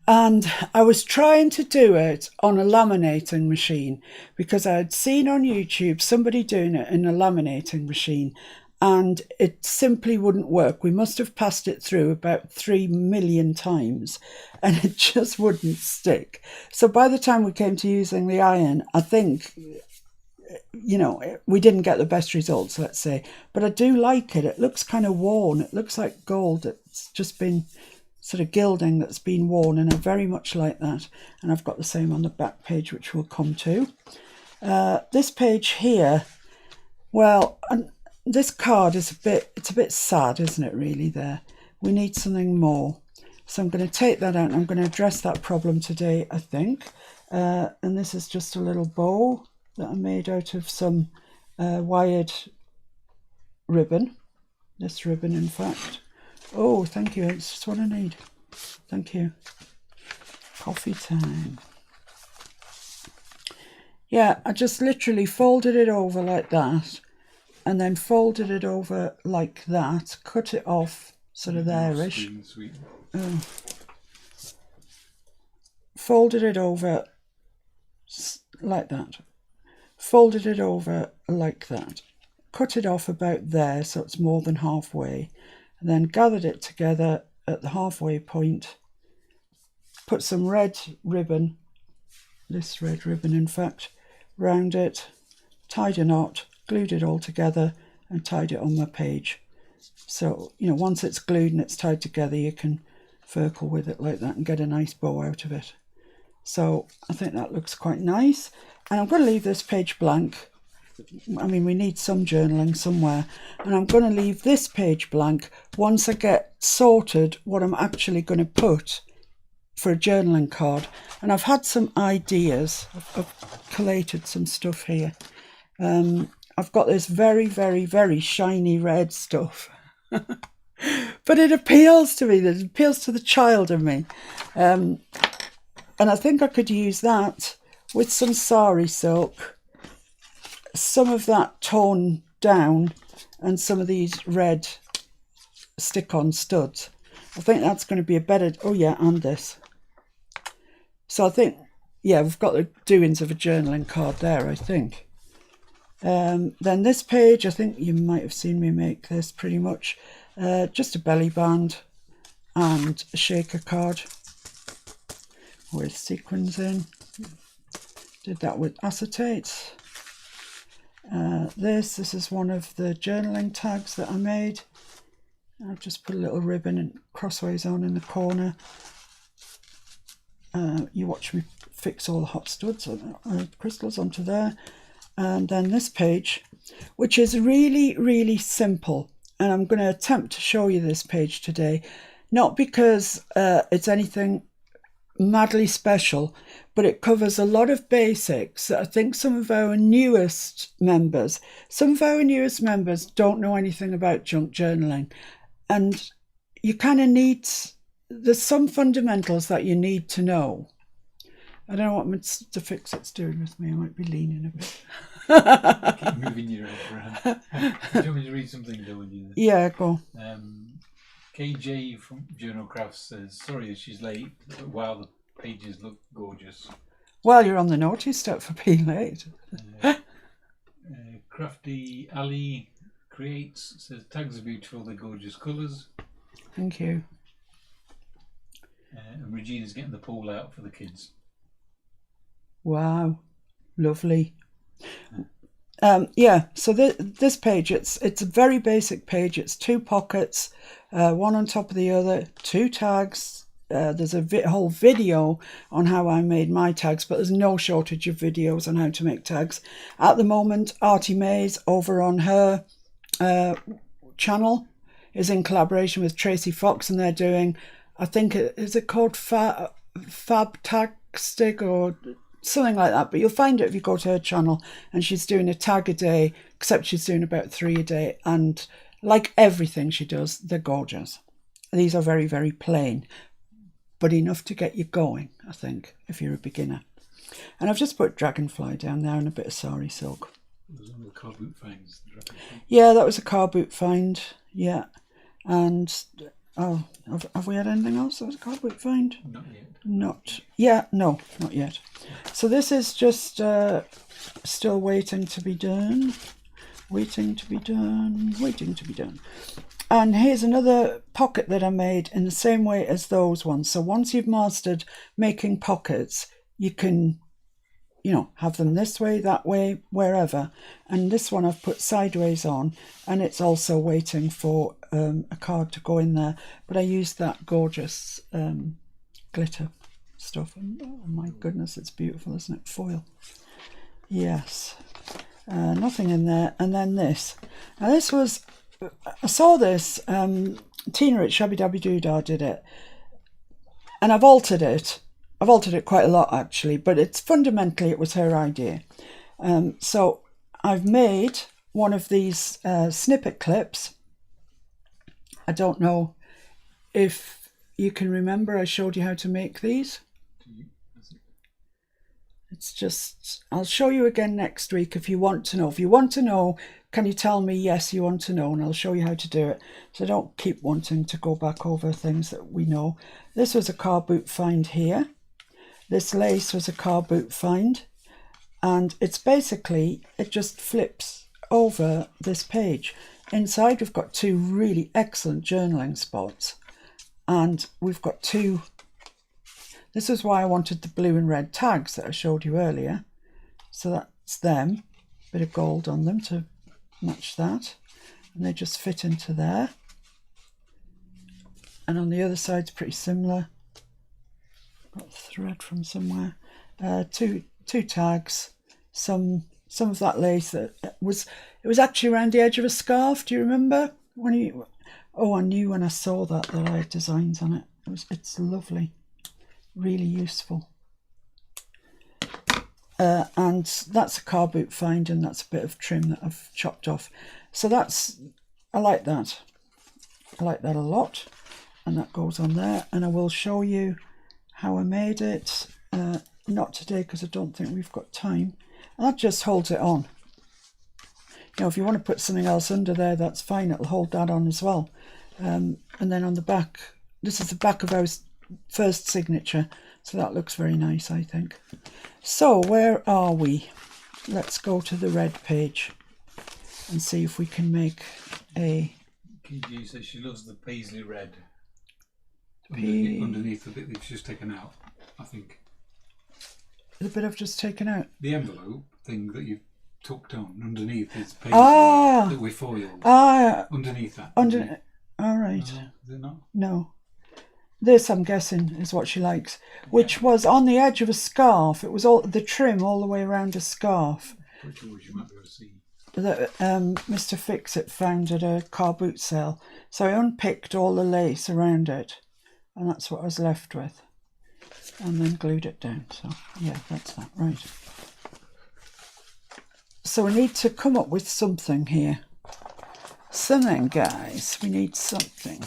and I was trying to do it on a laminating machine because I had seen on YouTube somebody doing it in a laminating machine, and it simply wouldn't work. We must have passed it through about 3 million times and it just wouldn't stick. So by the time we came to using the iron, I think, you know, we didn't get the best results, let's say. But I do like it. It looks kind of worn. It looks like gold. It's just been sort of gilding that's been worn, and I very much like that. And I've got the same on the back page, which we'll come to. This page here, well, this card is it's a bit sad, isn't it, really, there? We need something more. So I'm going to take that out and I'm going to address that problem today, I think. And this is just a little bow that I made out of some wired ribbon. This ribbon, in fact. Oh, thank you. It's just what I need. Thank you. Coffee time. Yeah, I just literally folded it over like that, and then folded it over like that, cut it off sort of there-ish. Folded it over like that. Folded it over like that. Cut it off about there so it's more than halfway. And then gathered it together at the halfway point. Put some red ribbon, this red ribbon in fact, round it. Tied a knot. Glued it all together and tied it on my page. So, you know, once it's glued and it's tied together, you can furcle with it like that and get a nice bow out of it. So I think that looks quite nice. And I'm going to leave this page blank. I mean, we need some journaling somewhere. And I'm going to leave this page blank once I get sorted what I'm actually going to put for a journaling card. And I've had some ideas. I've collated some stuff here. I've got this very, very, very shiny red stuff. But it appeals to me. It appeals to the child in me. And I think I could use that with some sari silk, some of that toned down, and some of these red stick-on studs. I think that's going to be a better... Oh, yeah, and this. So I think, yeah, we've got the doings of a journaling card there, I think. Then this page, I think you might have seen me make this pretty much. Just a belly band and a shaker card with sequins in. Did that with acetate. This is one of the journaling tags that I made. I've just put a little ribbon and crossways on in the corner. You watch me fix all the hot studs, crystals onto there. And then this page, which is really, really simple. And I'm going to attempt to show you this page today. Not because it's anything madly special, but it covers a lot of basics that I think some of our newest members don't know anything about junk journaling. And you kind of need, there's some fundamentals that you need to know. I don't know what Mr. Fix-It's doing with me. I might be leaning a bit. Keep moving your head around. Do you want me to read something, though? Yeah, go. KJ from Journal Crafts says, sorry she's late, but wow, the pages look gorgeous. Well, you're on the naughty step for being late. Crafty Ali Creates says, tags are beautiful, they're gorgeous colours. Thank you. And Regina's getting the pool out for the kids. Wow, lovely. Yeah, so this page, it's a very basic page. It's 2 pockets, one on top of the other, 2 tags. There's a whole video on how I made my tags, but there's no shortage of videos on how to make tags. At the moment, Artie Mays over on her channel is in collaboration with Tracy Fox, and they're doing, I think, is it called Fabtastic or something like that, but you'll find it if you go to her channel, and she's doing a tag a day, except she's doing about 3 a day, and like everything she does, they're gorgeous. These are very, very plain, but enough to get you going, I think, if you're a beginner. And I've just put dragonfly down there and a bit of sari silk. It was one of the car boot finds. Yeah, that was a car boot find, yeah. And oh, have we had anything else that was a car boot find? Not yet. No, not yet. So this is just still waiting to be done. Waiting to be done. And here's another pocket that I made in the same way as those ones. So once you've mastered making pockets, you can, have them this way, that way, wherever. And this one I've put sideways on, and it's also waiting for a card to go in there. But I used that gorgeous glitter stuff. And oh my goodness, it's beautiful, isn't it? Foil. Yes. Nothing in there. And then this. Now this was, I saw this, Tina at Shabby Dabby Doodah did it. And I've altered it. I've altered it quite a lot actually, but it's fundamentally, it was her idea. So I've made one of these snippet clips. I don't know if you can remember, I showed you how to make these. It's just, I'll show you again next week if you want to know. If you want to know, can you tell me yes, you want to know, and I'll show you how to do it. So don't keep wanting to go back over things that we know. This was a car boot find here. This lace was a car boot find. And it's basically, it just flips over this page. Inside we've got 2 really excellent journaling spots. And we've got 2, this is why I wanted the blue and red tags that I showed you earlier. So that's them, bit of gold on them to match that. And they just fit into there. And on the other side, it's pretty similar. Got thread from somewhere. 2 tags, some of that lace that was, it was actually around the edge of a scarf. Do you remember when you? Oh, I knew when I saw that I had designs on it. It's lovely, really useful. And that's a car boot find, and that's a bit of trim that I've chopped off. So that's, I like that. I like that a lot, and that goes on there. And I will show you how I made it. Not today because I don't think we've got time. And that just holds it on. If you want to put something else under there, that's fine. It'll hold that on as well. And then on the back, this is the back of our first signature. So that looks very nice, I think. So where are we? Let's go to the red page and see if we can make a... KG says she loves the paisley red. Underneath the bit that she's taken out, I think. The bit I've just taken out. The envelope thing that you've tucked on underneath is paper that we foiled. Underneath that. All right. Is it not? No. This, I'm guessing, is what she likes, which was on the edge of a scarf. It was all the trim all the way around a scarf. Which you might be able to see. That Mr. Fix-It found at a car boot sale. So I unpicked all the lace around it, and that's what I was left with. And then glued it down. So, yeah, that's that. Right. So we need to come up with something here. Something, guys. We need something.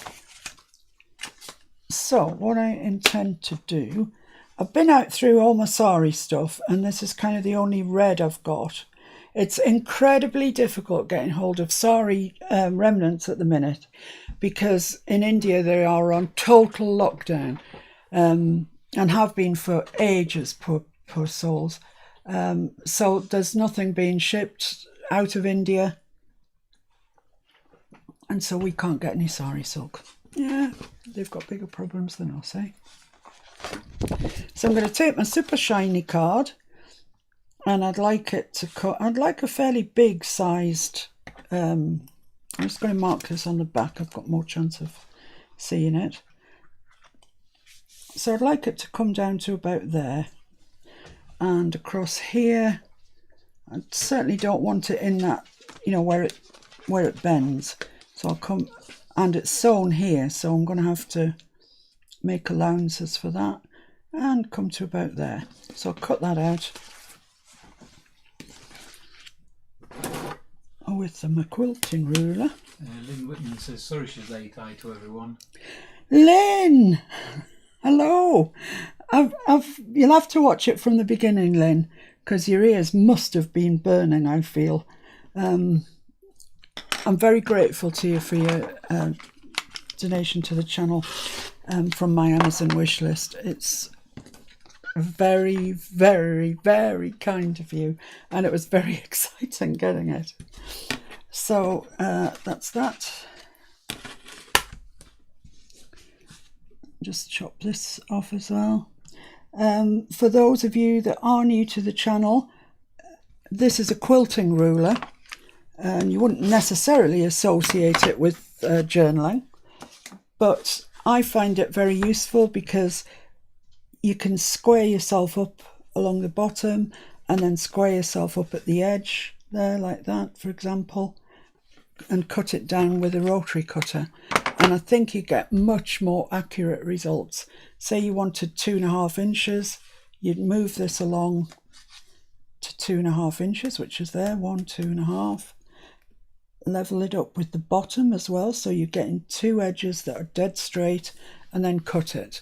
So what I intend to do, I've been out through all my sari stuff, and this is kind of the only red I've got. It's incredibly difficult getting hold of sari remnants at the minute, because in India they are on total lockdown, and have been for ages, poor souls. So there's nothing being shipped out of India, and so we can't get any sari silk. Yeah, they've got bigger problems than us, eh? So I'm going to take my super shiny card, and I'd like it to cut. I'd like a fairly big sized. I'm just going to mark this on the back. I've got more chance of seeing it. So I'd like it to come down to about there, and across here. I certainly don't want it in that, where it bends. So I'll come. And it's sewn here, so I'm going to have to make allowances for that and come to about there. So I'll cut that out with my quilting ruler. Lynn Whitman says, sorry she's late. Hi to everyone. Lynn! Hello! You'll have to watch it from the beginning, Lynn, because your ears must have been burning, I feel. I'm very grateful to you for your donation to the channel from my Amazon wish list. It's very, very, very kind of you, and it was very exciting getting it. So that's that. Just chop this off as well. For those of you that are new to the channel, this is a quilting ruler. And you wouldn't necessarily associate it with journaling, but I find it very useful because you can square yourself up along the bottom and then square yourself up at the edge there, like that, for example, and cut it down with a rotary cutter. And I think you get much more accurate results. Say you wanted 2.5 inches, you'd move this along to 2.5 inches, which is there, 1, 2.5. Level it up with the bottom as well, so you're getting 2 edges that are dead straight, and then cut it.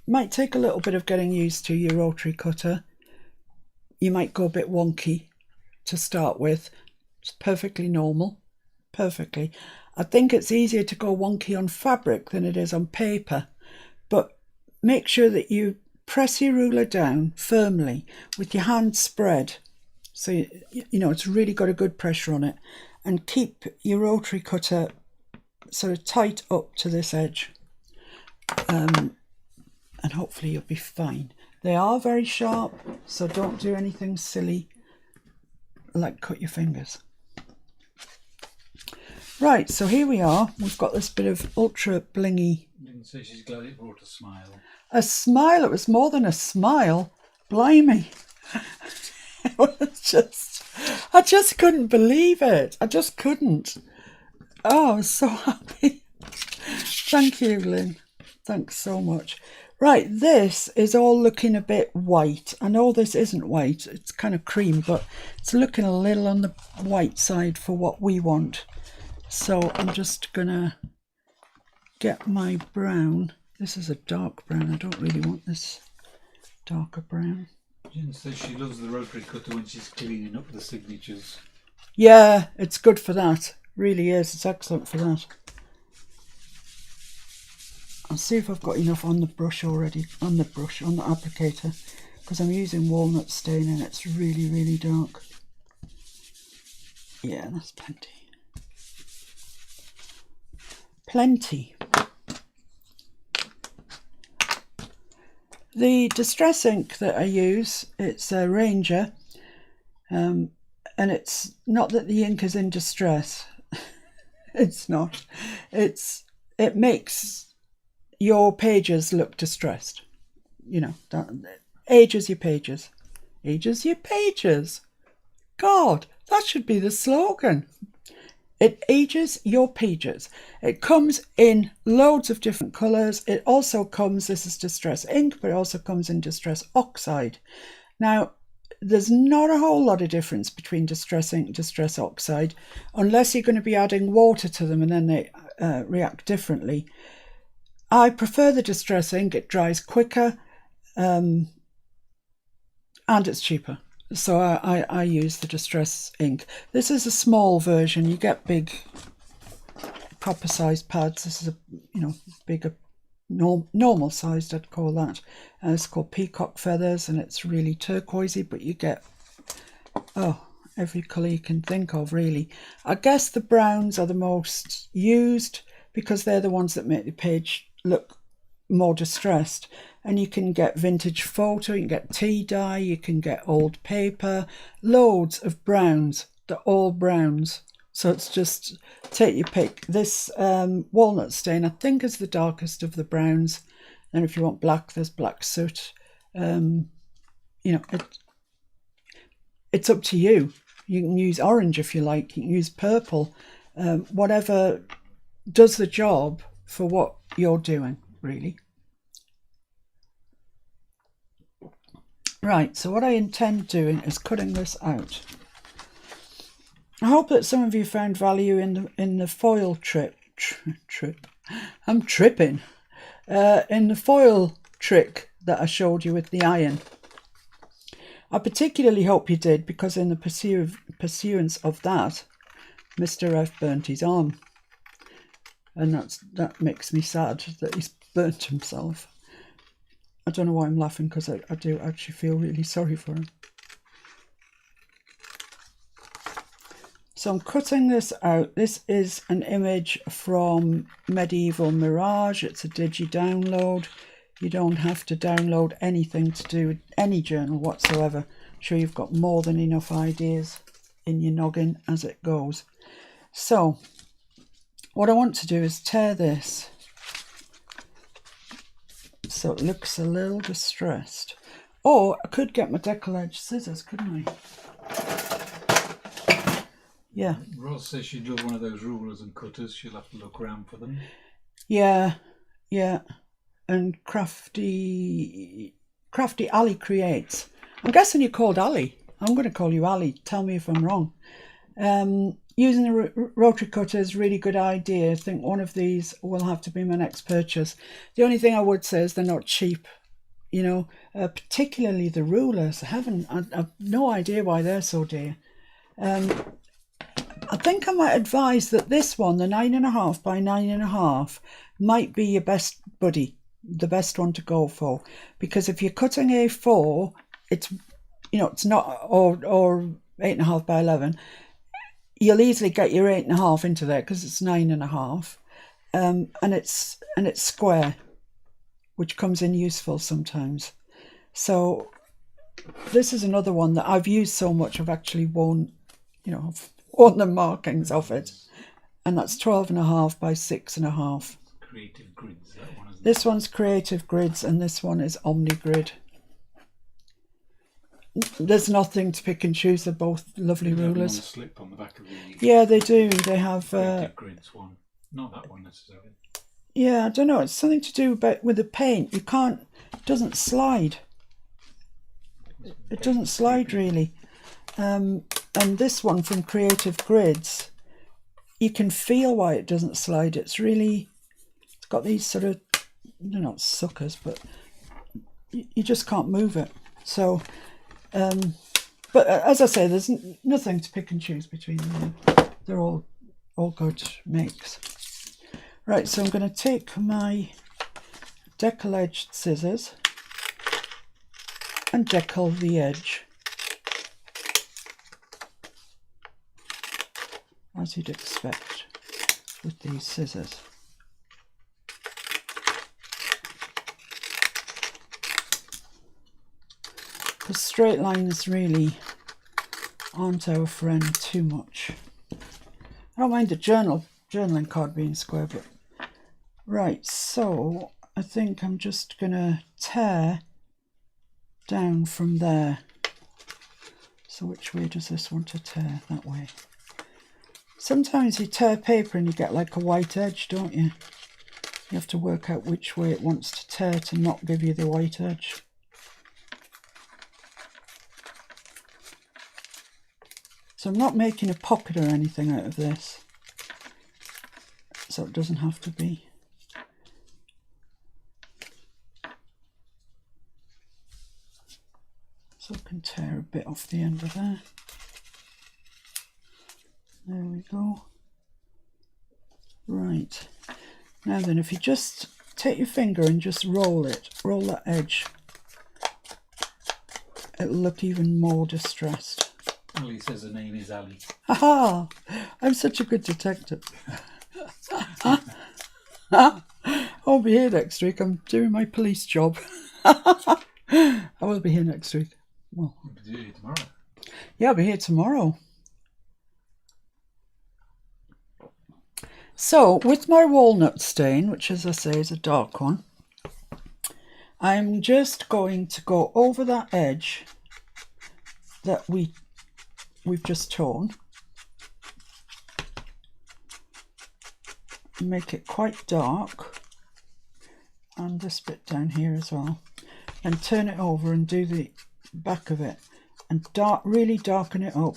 Might take a little bit of getting used to your rotary cutter. You might go a bit wonky to start with. It's perfectly normal. Perfectly. I think it's easier to go wonky on fabric than it is on paper, but make sure that you press your ruler down firmly with your hand spread. So, it's really got a good pressure on it, and keep your rotary cutter sort of tight up to this edge. And hopefully you'll be fine. They are very sharp, so don't do anything silly like cut your fingers. Right, so here we are. We've got this bit of ultra blingy. Didn't say she's glad it brought a smile. A smile? It was more than a smile. Blimey. It was I just couldn't believe it. I just couldn't. Oh, I was so happy. Thank you, Lynn. Thanks so much. Right, this is all looking a bit white. I know this isn't white. It's kind of cream, but it's looking a little on the white side for what we want. So I'm just going to get my brown. This is a dark brown. I don't really want this darker brown. Jen says she loves the rotary cutter when she's cleaning up the signatures. Yeah, it's good for that. Really is. It's excellent for that. I'll see if I've got enough on the brush already. On the applicator. Because I'm using walnut stain and it's really, really dark. Yeah, that's plenty. Plenty. The distress ink that I use, it's a Ranger, and it's not that the ink is in distress. It's not. It makes your pages look distressed. You know, ages your pages. Ages your pages. God, that should be the slogan. It ages your pages. It comes in loads of different colours. It also comes, this is distress ink, but it also comes in distress oxide. Now, there's not a whole lot of difference between distress ink and distress oxide, unless you're going to be adding water to them and then they react differently. I prefer the distress ink. It dries quicker and it's cheaper. So I use the distress ink. This is a small version. You get big, proper sized pads. This is a, you know, bigger, normal sized, I'd call that. It's called Peacock Feathers, and it's really turquoisey, but you get, oh, every colour you can think of, really. I guess the browns are the most used because they're the ones that make the page look more distressed. And you can get vintage photo, you can get tea dye, you can get old paper, loads of browns. They're all browns, so it's just take your pick. This walnut stain I think is the darkest of the browns, and if you want black, there's black soot. You know, it's up to you. You can use orange if you like, you can use purple, whatever does the job for what you're doing, really. Right, so what I intend doing is cutting this out. I hope that some of you found value in the foil trip. I'm tripping. In the foil trick that I showed you with the iron. I particularly hope you did, because in the pursuance of that, Mr. F burnt his arm. And that makes me sad that he's burnt himself. I don't know why I'm laughing, because I do actually feel really sorry for him. So I'm cutting this out. This is an image from Medieval Mirage. It's a digi-download. You don't have to download anything to do with any journal whatsoever. I'm sure you've got more than enough ideas in your noggin as it goes. So what I want to do is tear this so it looks a little distressed. Or I could get my Decoupage scissors, couldn't I? Yeah. Roz says she'd love one of those rulers and cutters. She'll have to look around for them. Yeah, yeah. And Crafty Ali creates. I'm guessing you're called Ali. I'm going to call you Ali. Tell me if I'm wrong. Using the rotary cutter is a really good idea. I think one of these will have to be my next purchase. The only thing I would say is they're not cheap, you know, particularly the rulers. I've no idea why they're so dear. I think I might advise that this one, the 9.5 by 9.5, might be your best buddy, the best one to go for. Because if you're cutting A4, it's, you know, it's not, or 8.5 by 11, you'll easily get your 8.5 into there because it's 9.5, and it's square, which comes in useful sometimes. So this is another one that I've used so much I've actually worn, you know, I've worn the markings of it, and that's 12.5 by 6.5. Creative Grids, that one, isn't it? This one's Creative Grids, and this one is Omni Grid. There's nothing to pick and choose. They're both lovely rulers. One slip on the back of the Yeah, they do. They have Creative Grids one, not that one necessarily. Yeah, I don't know. It's something to do with the paint. You can't. It doesn't slide. It doesn't slide really. And this one from Creative Grids, you can feel why it doesn't slide. It's got these sort of, they're not suckers, but you just can't move it. So. But as I say, there's nothing to pick and choose between them. They're all good makes. Right, so I'm going to take my Decoupage scissors and decal the edge, as you'd expect with these scissors. because straight lines really aren't our friend too much. I don't mind the journaling card being square, but right, so I think I'm just gonna tear down from there. So which way does this want to tear? That way. Sometimes you tear paper and you get like a white edge, don't you? You have to work out which way it wants to tear to not give you the white edge. So I'm not making a pocket or anything out of this, so it doesn't have to be. So I can tear a bit off the end of there. There we go. Right. Now then, if you just take your finger and just roll it, roll that edge, it'll look even more distressed. Ali says her name is Ali. Haha! I'm such a good detective. I'll be here next week. I'm doing my police job. I will be here next week. Well, You'll be doing it tomorrow. Yeah, I'll be here tomorrow. So, with my walnut stain, which as I say is a dark one, I'm just going to go over that edge that we've just torn. Make it quite dark. And this bit down here as well. And turn it over and do the back of it. And really darken it up.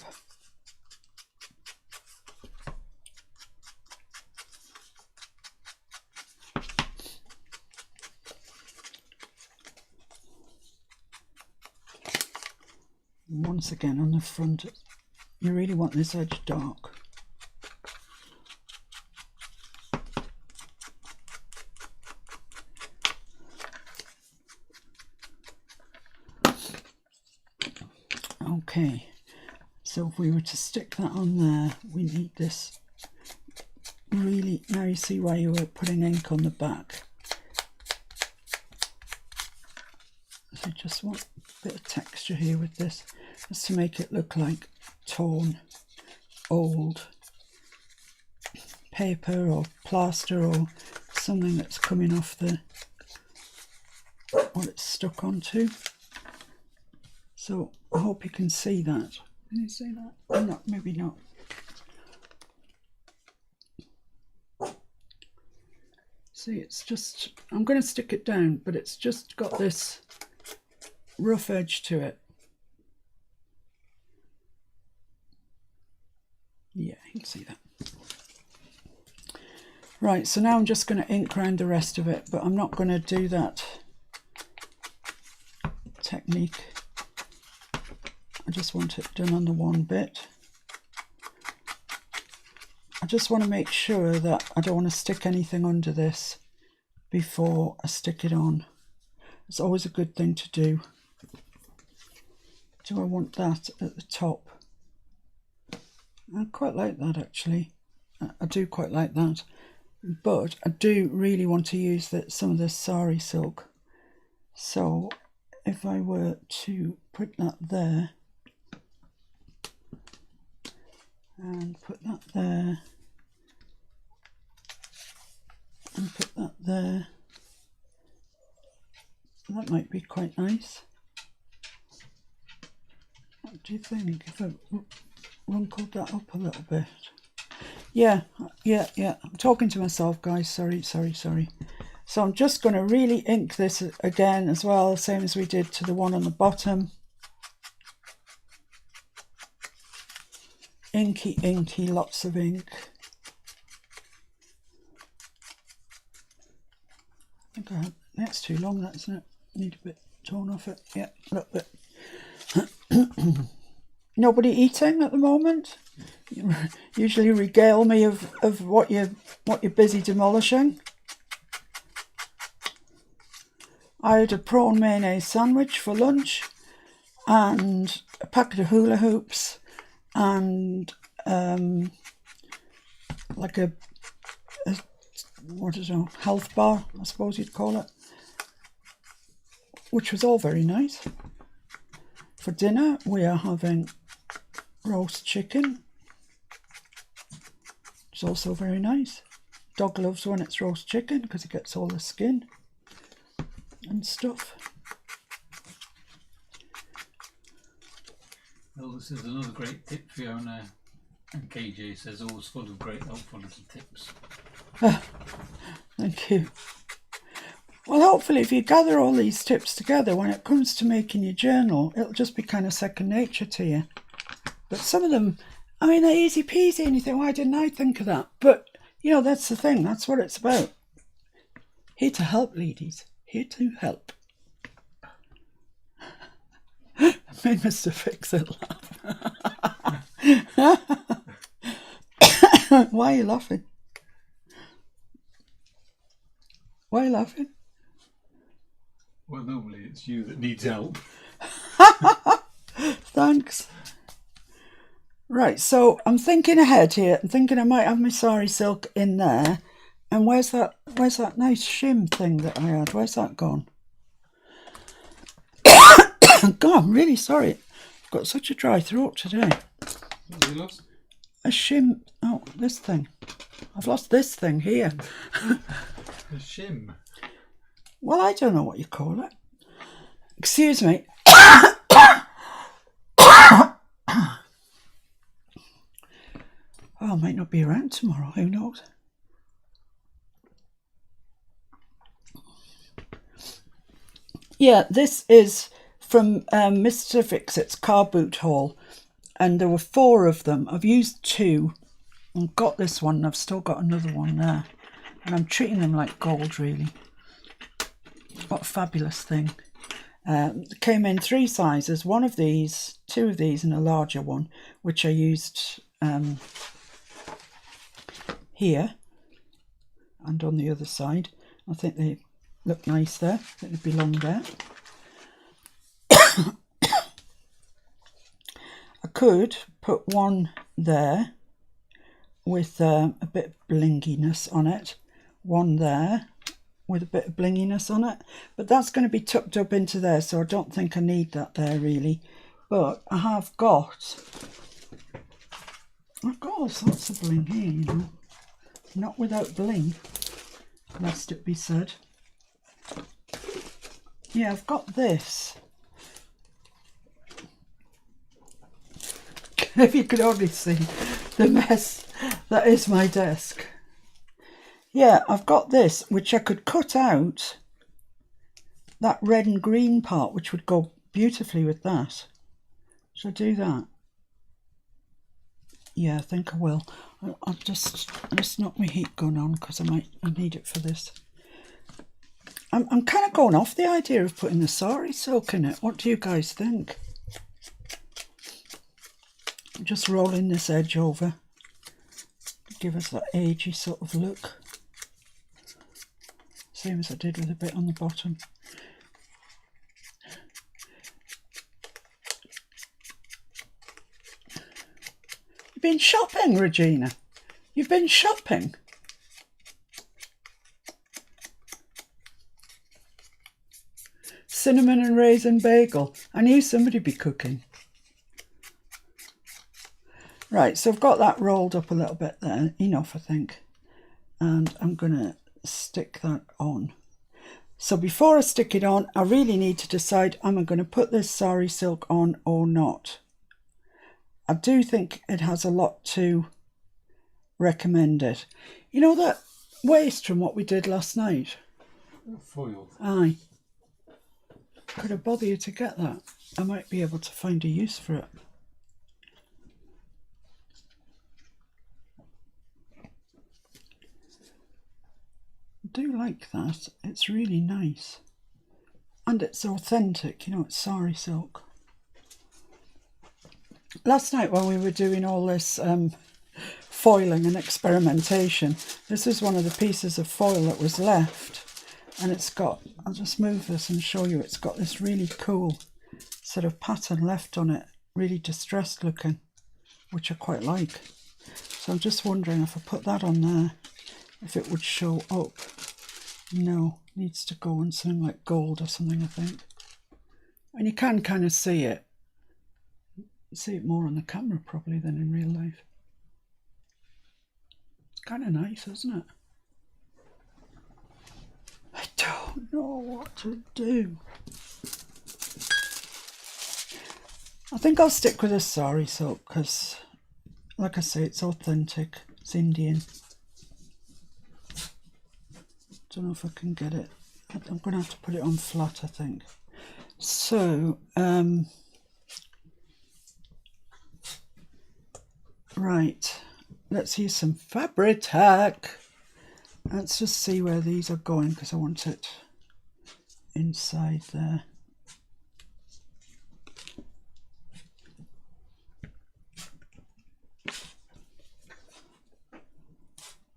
Once again on the front, you really want this edge dark. Okay, so if we were to stick that on there, we need this really, now you see why you were putting ink on the back. So just want a bit of texture here with this, just to make it look like torn, old paper or plaster or something that's coming off the what it's stuck onto. So I hope you can see that. Can you see that? Or not, maybe not. See, it's just, I'm going to stick it down, but it's just got this rough edge to it. Yeah, you can see that. Right, so now I'm just going to ink around the rest of it, but I'm not going to do that technique. I just want it done on the one bit. I just want to make sure that I don't want to stick anything under this before I stick it on. It's always a good thing to do. Do I want that at the top? I quite like that actually. I do quite like that. But I do really want to use some of this sari silk. So if I were to put that there and put that there and put that there, that might be quite nice. What do you think if I wrinkled that up a little bit? Yeah. I'm talking to myself, guys. Sorry. So I'm just going to really ink this again as well, same as we did to the one on the bottom. Inky, lots of ink. I think that's too long, that, isn't it? Need a bit torn off it. Yeah, a little bit. Nobody eating at the moment? You usually regale me of what you're busy demolishing. I had a prawn mayonnaise sandwich for lunch and a packet of hula hoops and like a what is it, health bar, I suppose you'd call it, which was all very nice. For dinner we are having roast chicken. It's also very nice. Dog loves when it's roast chicken because it gets all the skin and stuff. Well, this is another great tip, Fiona. And KJ says always full of great helpful little tips. Thank you. Well, hopefully if you gather all these tips together, when it comes to making your journal, it'll just be kind of second nature to you. But some of them, I mean, they're easy peasy and you think, why didn't I think of that? But, you know, that's the thing. That's what it's about. Here to help, ladies. Here to help. Made Mr. Fix-It laugh. Why are you laughing? Why are you laughing? Well, normally it's you that needs help. Thanks. Right, so I'm thinking ahead here. I'm thinking I might have my sari silk in there. And where's that nice shim thing that I had? Where's that gone? God, I'm really sorry. I've got such a dry throat today. What have you lost? A shim. Oh, this thing. I've lost this thing here. A shim. Well, I don't know what you call it. Excuse me. Oh, I might not be around tomorrow. Who knows? Yeah, this is from Mr. Fix-It's car boot haul. And there were 4 of them. I've used 2. I've got this one and I've still got another one there. And I'm treating them like gold, really. What a fabulous thing. It came in 3 sizes. 1 of these, 2 of these and a larger one, which I used here and on the other side. I think they look nice there. I think they belong there. I could put one there with a bit of blinginess on it, one there with a bit of blinginess on it, but that's going to be tucked up into there, so I don't think I need that there really. But I've got all sorts of bling here, you know, not without bling, lest it be said. Yeah, I've got this. If you could only see the mess that is my desk. Yeah, I've got this, which I could cut out that red and green part, which would go beautifully with that. Shall I do that? Yeah, I think I will. I'll just knock my heat gun on because I need it for this. I'm kind of going off the idea of putting the sari silk in it. What do you guys think? Just rolling this edge over, give us that agey sort of look, same as I did with a bit on the bottom. You've been shopping, Regina? You've been shopping? Cinnamon and raisin bagel. I knew somebody'd be cooking. Right, so I've got that rolled up a little bit there, enough I think, and I'm going to stick that on. So before I stick it on, I really need to decide, am I going to put this sari silk on or not? I do think it has a lot to recommend it. You know that waist from what we did last night? Foil. Aye. Could I bother you to get that? I might be able to find a use for it. I do like that. It's really nice. And it's authentic, you know, it's sari silk. Last night when we were doing all this foiling and experimentation, this is one of the pieces of foil that was left. And it's got, I'll just move this and show you, it's got this really cool sort of pattern left on it, really distressed looking, which I quite like. So I'm just wondering if I put that on there, if it would show up. No, needs to go on something like gold or something, I think. And you can kind of see it. see it more on the camera probably than in real life. It's kind of nice, isn't it? I don't know what to do. I think I'll stick with this sari silk because, like I say, it's authentic. It's Indian. Don't know if I can get it. I'm going to have to put it on flat, I think. So, right, let's use some Fabri-Tac. Let's just see where these are going because I want it inside there.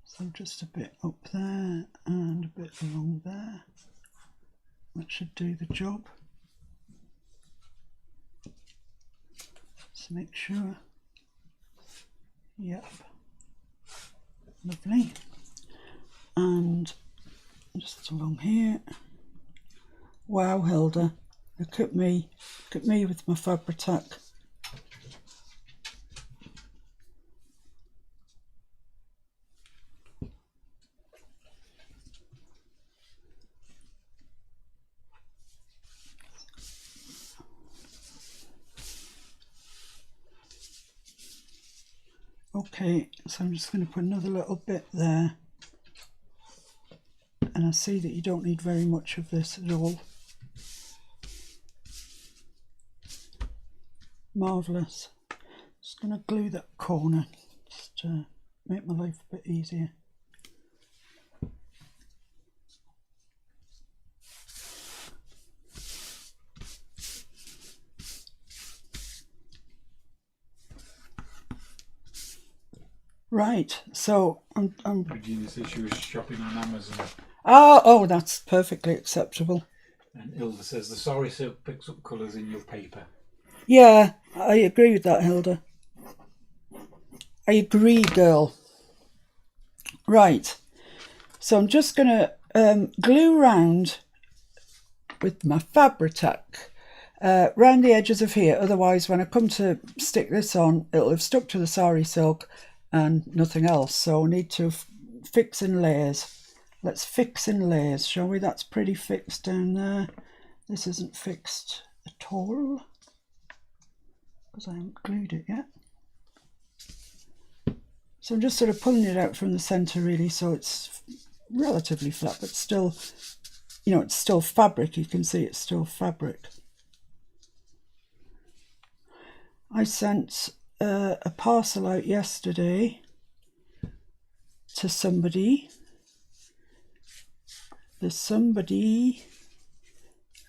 So just a bit up there and a bit along there. That should do the job. Let's make sure. Yep. Lovely. And just along here. Wow, Hilda, look at me. Look at me with my Fabri-Tac. Okay, so I'm just going to put another little bit there. And I see that you don't need very much of this at all. Marvellous. Just going to glue that corner just to make my life a bit easier. Right, so I'm Regina says she was shopping on Amazon. Oh, that's perfectly acceptable. And Hilda says the sari silk picks up colours in your paper. Yeah, I agree with that, Hilda. I agree, girl. Right, so I'm just going to glue round with my Fabri-Tac round the edges of here. Otherwise, when I come to stick this on, it'll have stuck to the sari silk and nothing else. So I need to fix in layers. Let's fix in layers, shall we? That's pretty fixed down there. This isn't fixed at all because I haven't glued it yet. So I'm just sort of pulling it out from the centre really, so it's relatively flat, but still, you know, it's still fabric. You can see it's still fabric. I sent a parcel out yesterday to somebody. The somebody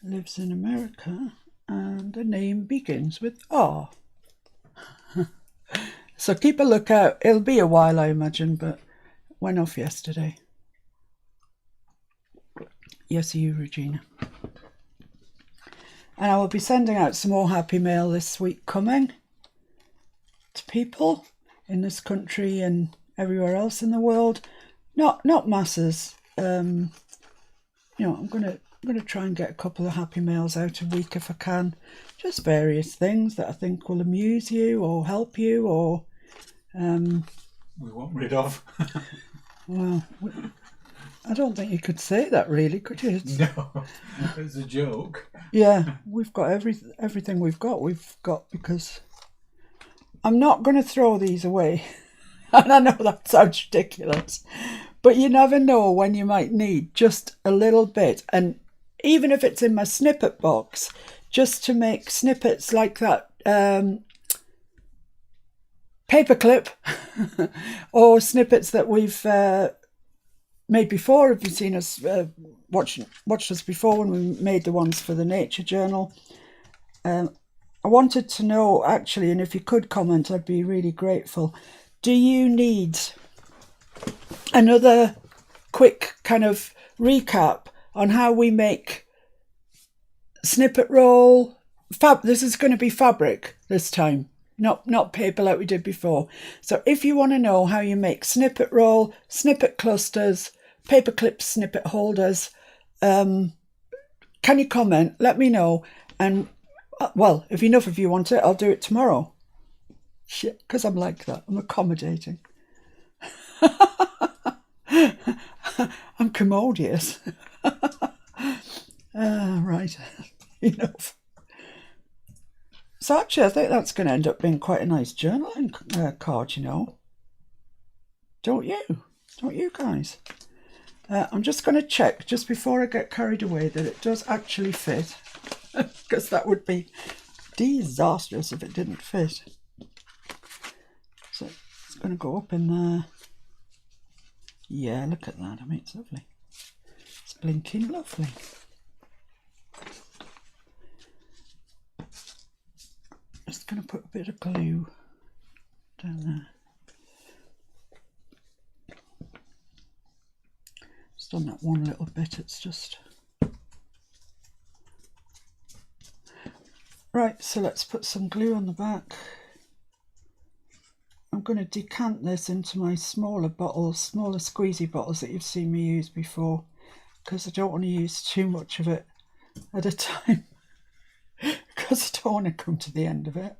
lives in America and the name begins with R. So keep a lookout. It'll be a while, I imagine, but went off yesterday. Yes, you, Regina. And I will be sending out some more happy mail this week coming to people in this country and everywhere else in the world. Not masses. You know, I'm gonna try and get a couple of happy mails out a week if I can. Just various things that I think will amuse you or help you or we want rid of. Well, I don't think you could say that really, could you? No, it's a joke. Yeah, we've got everything we've got because I'm not going to throw these away. And I know that sounds ridiculous, but you never know when you might need just a little bit. And even if it's in my snippet box, just to make snippets like that paperclip or snippets that we've made before. If you've seen us, watched us before when we made the ones for the Nature Journal. I wanted to know, actually, and if you could comment, I'd be really grateful. Do you need another quick kind of recap on how we make snippet roll? This is going to be fabric this time, not paper like we did before. So if you want to know how you make snippet roll, snippet clusters, paperclip snippet holders, can you comment? Let me know. And well, if enough of you want it, I'll do it tomorrow. Shit, because I'm like that. I'm accommodating. I'm commodious. Right, enough. So actually, I think that's going to end up being quite a nice journaling card, you know. Don't you? Don't you guys? I'm just going to check, just before I get carried away, that it does actually fit. Because that would be disastrous if it didn't fit. So it's going to go up in there. Yeah, look at that. I mean, it's lovely. It's blinking lovely. Just going to put a bit of glue down there. Just on that one little bit, it's just... Right, so let's put some glue on the back. I'm going to decant this into my smaller bottles, smaller squeezy bottles that you've seen me use before, because I don't want to use too much of it at a time, because I don't want to come to the end of it.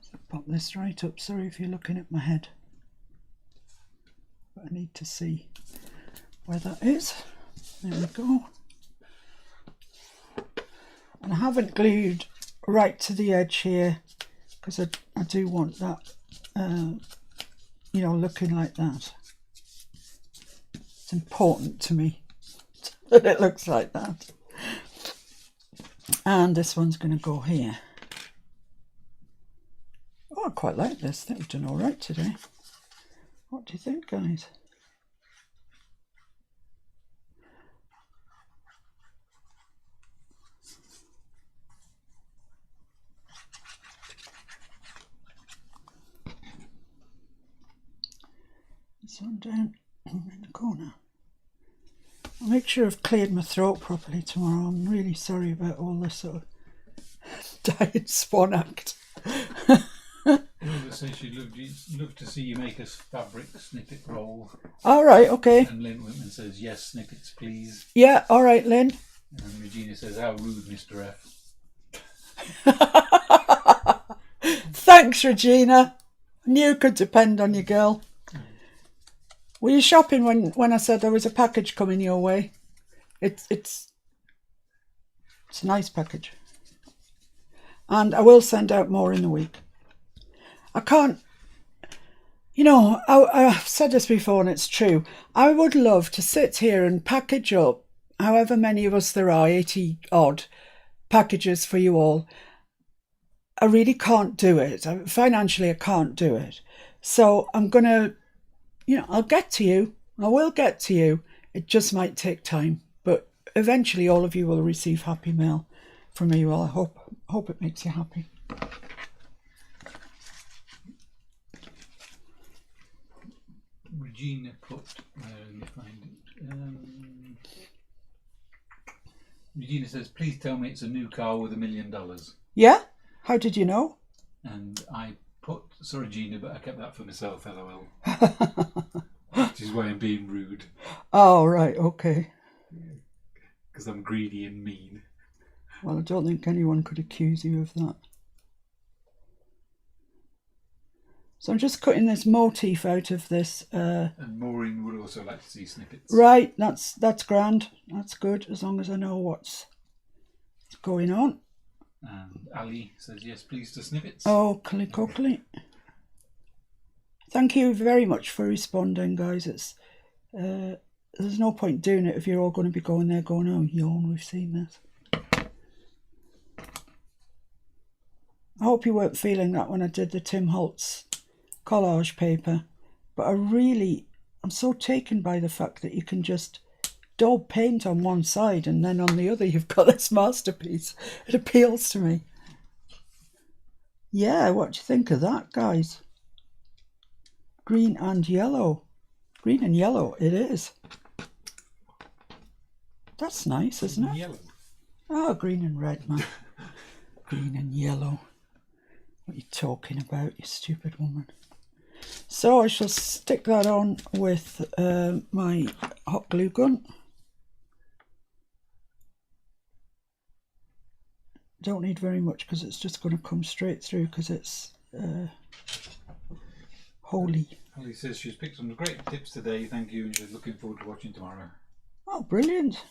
So pop this right up. Sorry if you're looking at my head, but I need to see where that is. There we go. And I haven't glued right to the edge here because I do want that, you know, looking like that. It's important to me that it looks like that. And this one's going to go here. Oh, I quite like this. I think we've done all right today. What do you think, guys? This one down in the corner. I'll make sure I've cleared my throat properly tomorrow. I'm really sorry about all this sort of diet spawn act. Hilda says she'd love to see you make us fabric snippet roll. All right, okay. And Lynn Whitman says, yes, snippets, please. Yeah, all right, Lynn. And Regina says, how rude, Mr. F. Thanks, Regina. I knew it could depend on you, girl. Were you shopping when I said there was a package coming your way? It's a nice package. And I will send out more in the week. I can't, you know, I've said this before and it's true. I would love to sit here and package up however many of us there are, 80 odd packages for you all. I really can't do it. Financially, I can't do it. So I'm going to, you know, I'll get to you. I will get to you. It just might take time. But eventually all of you will receive happy mail from me. Well, I hope it makes you happy. Regina put, let me find it. Regina says, please tell me it's a new car with $1 million. Yeah? How did you know? And I put, sorry Gina, but I kept that for myself, lol. Which is why I'm being rude. Oh, right, okay. Because I'm greedy and mean. Well, I don't think anyone could accuse you of that. So I'm just cutting this motif out of this. And Maureen would also like to see snippets. Right, that's grand. That's good, as long as I know what's going on. And Ali says, yes, please, to snippets. Oh, click. Thank you very much for responding, guys. It's there's no point doing it if you're all going to be going there going, oh, yawn, we've seen this. I hope you weren't feeling that when I did the Tim Holtz collage paper, but I'm so taken by the fact that you can just daub paint on one side and then on the other you've got this masterpiece. It appeals to me. Yeah, what do you think of that, guys? Green and yellow. Green and yellow it is. That's nice, isn't it? Yellow. Oh, green and red, man. Green and yellow. What are you talking about, you stupid woman? So I shall stick that on with my hot glue gun. don't need very much because it's just going to come straight through because it's holy. Holly says she's picked some great tips today, thank you, and she's looking forward to watching tomorrow. Oh, brilliant.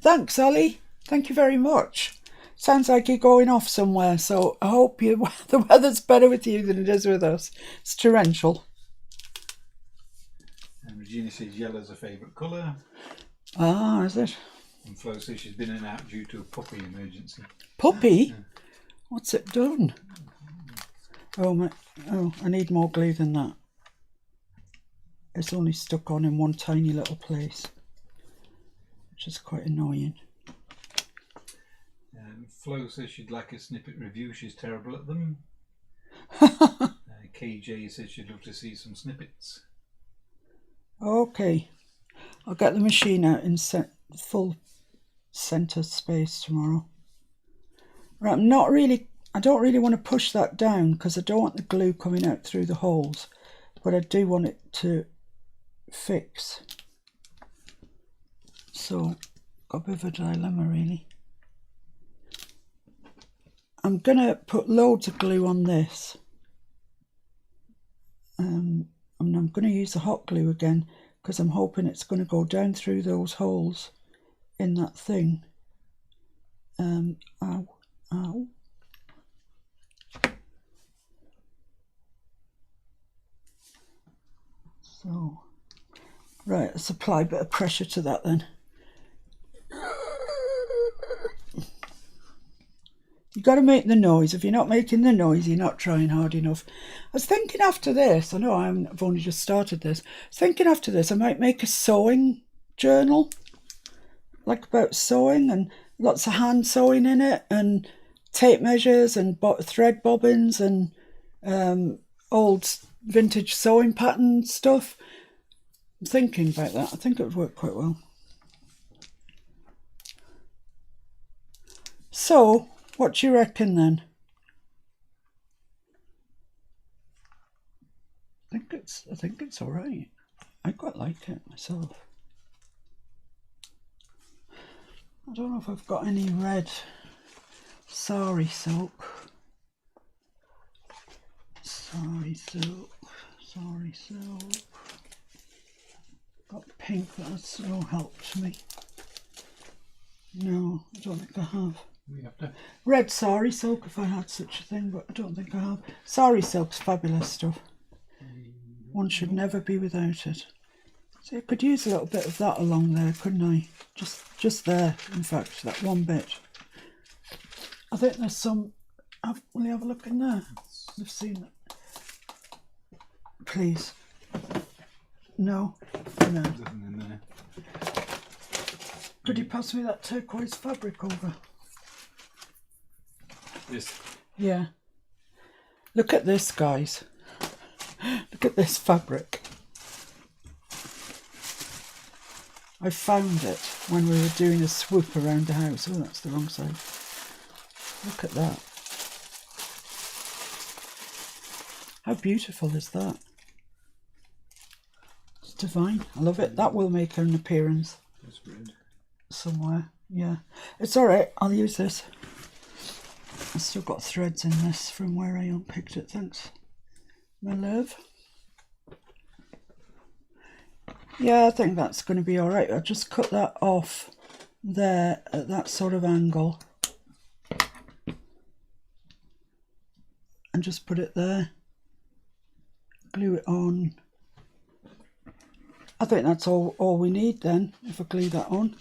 Thanks, Ollie. Thank you very much. Sounds like you're going off somewhere, so I hope the weather's better with you than it is with us. It's torrential. And Regina says yellow's a favourite colour. Ah, is it? And Flo says she's been in and out due to a puppy emergency. Puppy? Yeah. What's it done? Oh, I need more glue than that. It's only stuck on in one tiny little place, which is quite annoying. Flo says she'd like a snippet review, she's terrible at them. KJ says she'd love to see some snippets. Okay, I'll get the machine out in full centre space tomorrow. Right, I don't really want to push that down because I don't want the glue coming out through the holes, but I do want it to fix. So, got a bit of a dilemma really. I'm going to put loads of glue on this. And I'm going to use the hot glue again because I'm hoping it's going to go down through those holes in that thing. Ow. So, right, let's apply a bit of pressure to that then. You've got to make the noise. If you're not making the noise, you're not trying hard enough. I was thinking after this, I know I've only just started this, I was thinking after this I might make a sewing journal, like about sewing and lots of hand sewing in it and tape measures and thread bobbins and old vintage sewing pattern stuff. I'm thinking about that. I think it would work quite well. So, what do you reckon then? I think it's all right. I quite like it myself. I don't know if I've got any red sari silk. Sari silk. Got pink, but that's no help to me. No, I don't think I have. We have to. Red sari silk if I had such a thing, but I don't think I have. Sari silk's fabulous stuff. One should never be without it. So I could use a little bit of that along there, couldn't I? Just there, in fact, that one bit. I think there's some. Will you have a look in there? I've seen it. Please. No. Nothing in there. Could you pass me that turquoise fabric over? This. Yeah. Look at this, guys. Look at this fabric. I found it when we were doing a swoop around the house. Oh, that's the wrong side. Look at that. How beautiful is that? It's divine. I love it. That will make an appearance. That's red. Somewhere. Yeah. It's alright. I'll use this. I've still got threads in this from where I unpicked it. Thanks, my love. Yeah, I think that's going to be all right. I'll just cut that off there at that sort of angle and just put it there. Glue it on. I think that's all we need then, if I glue that on.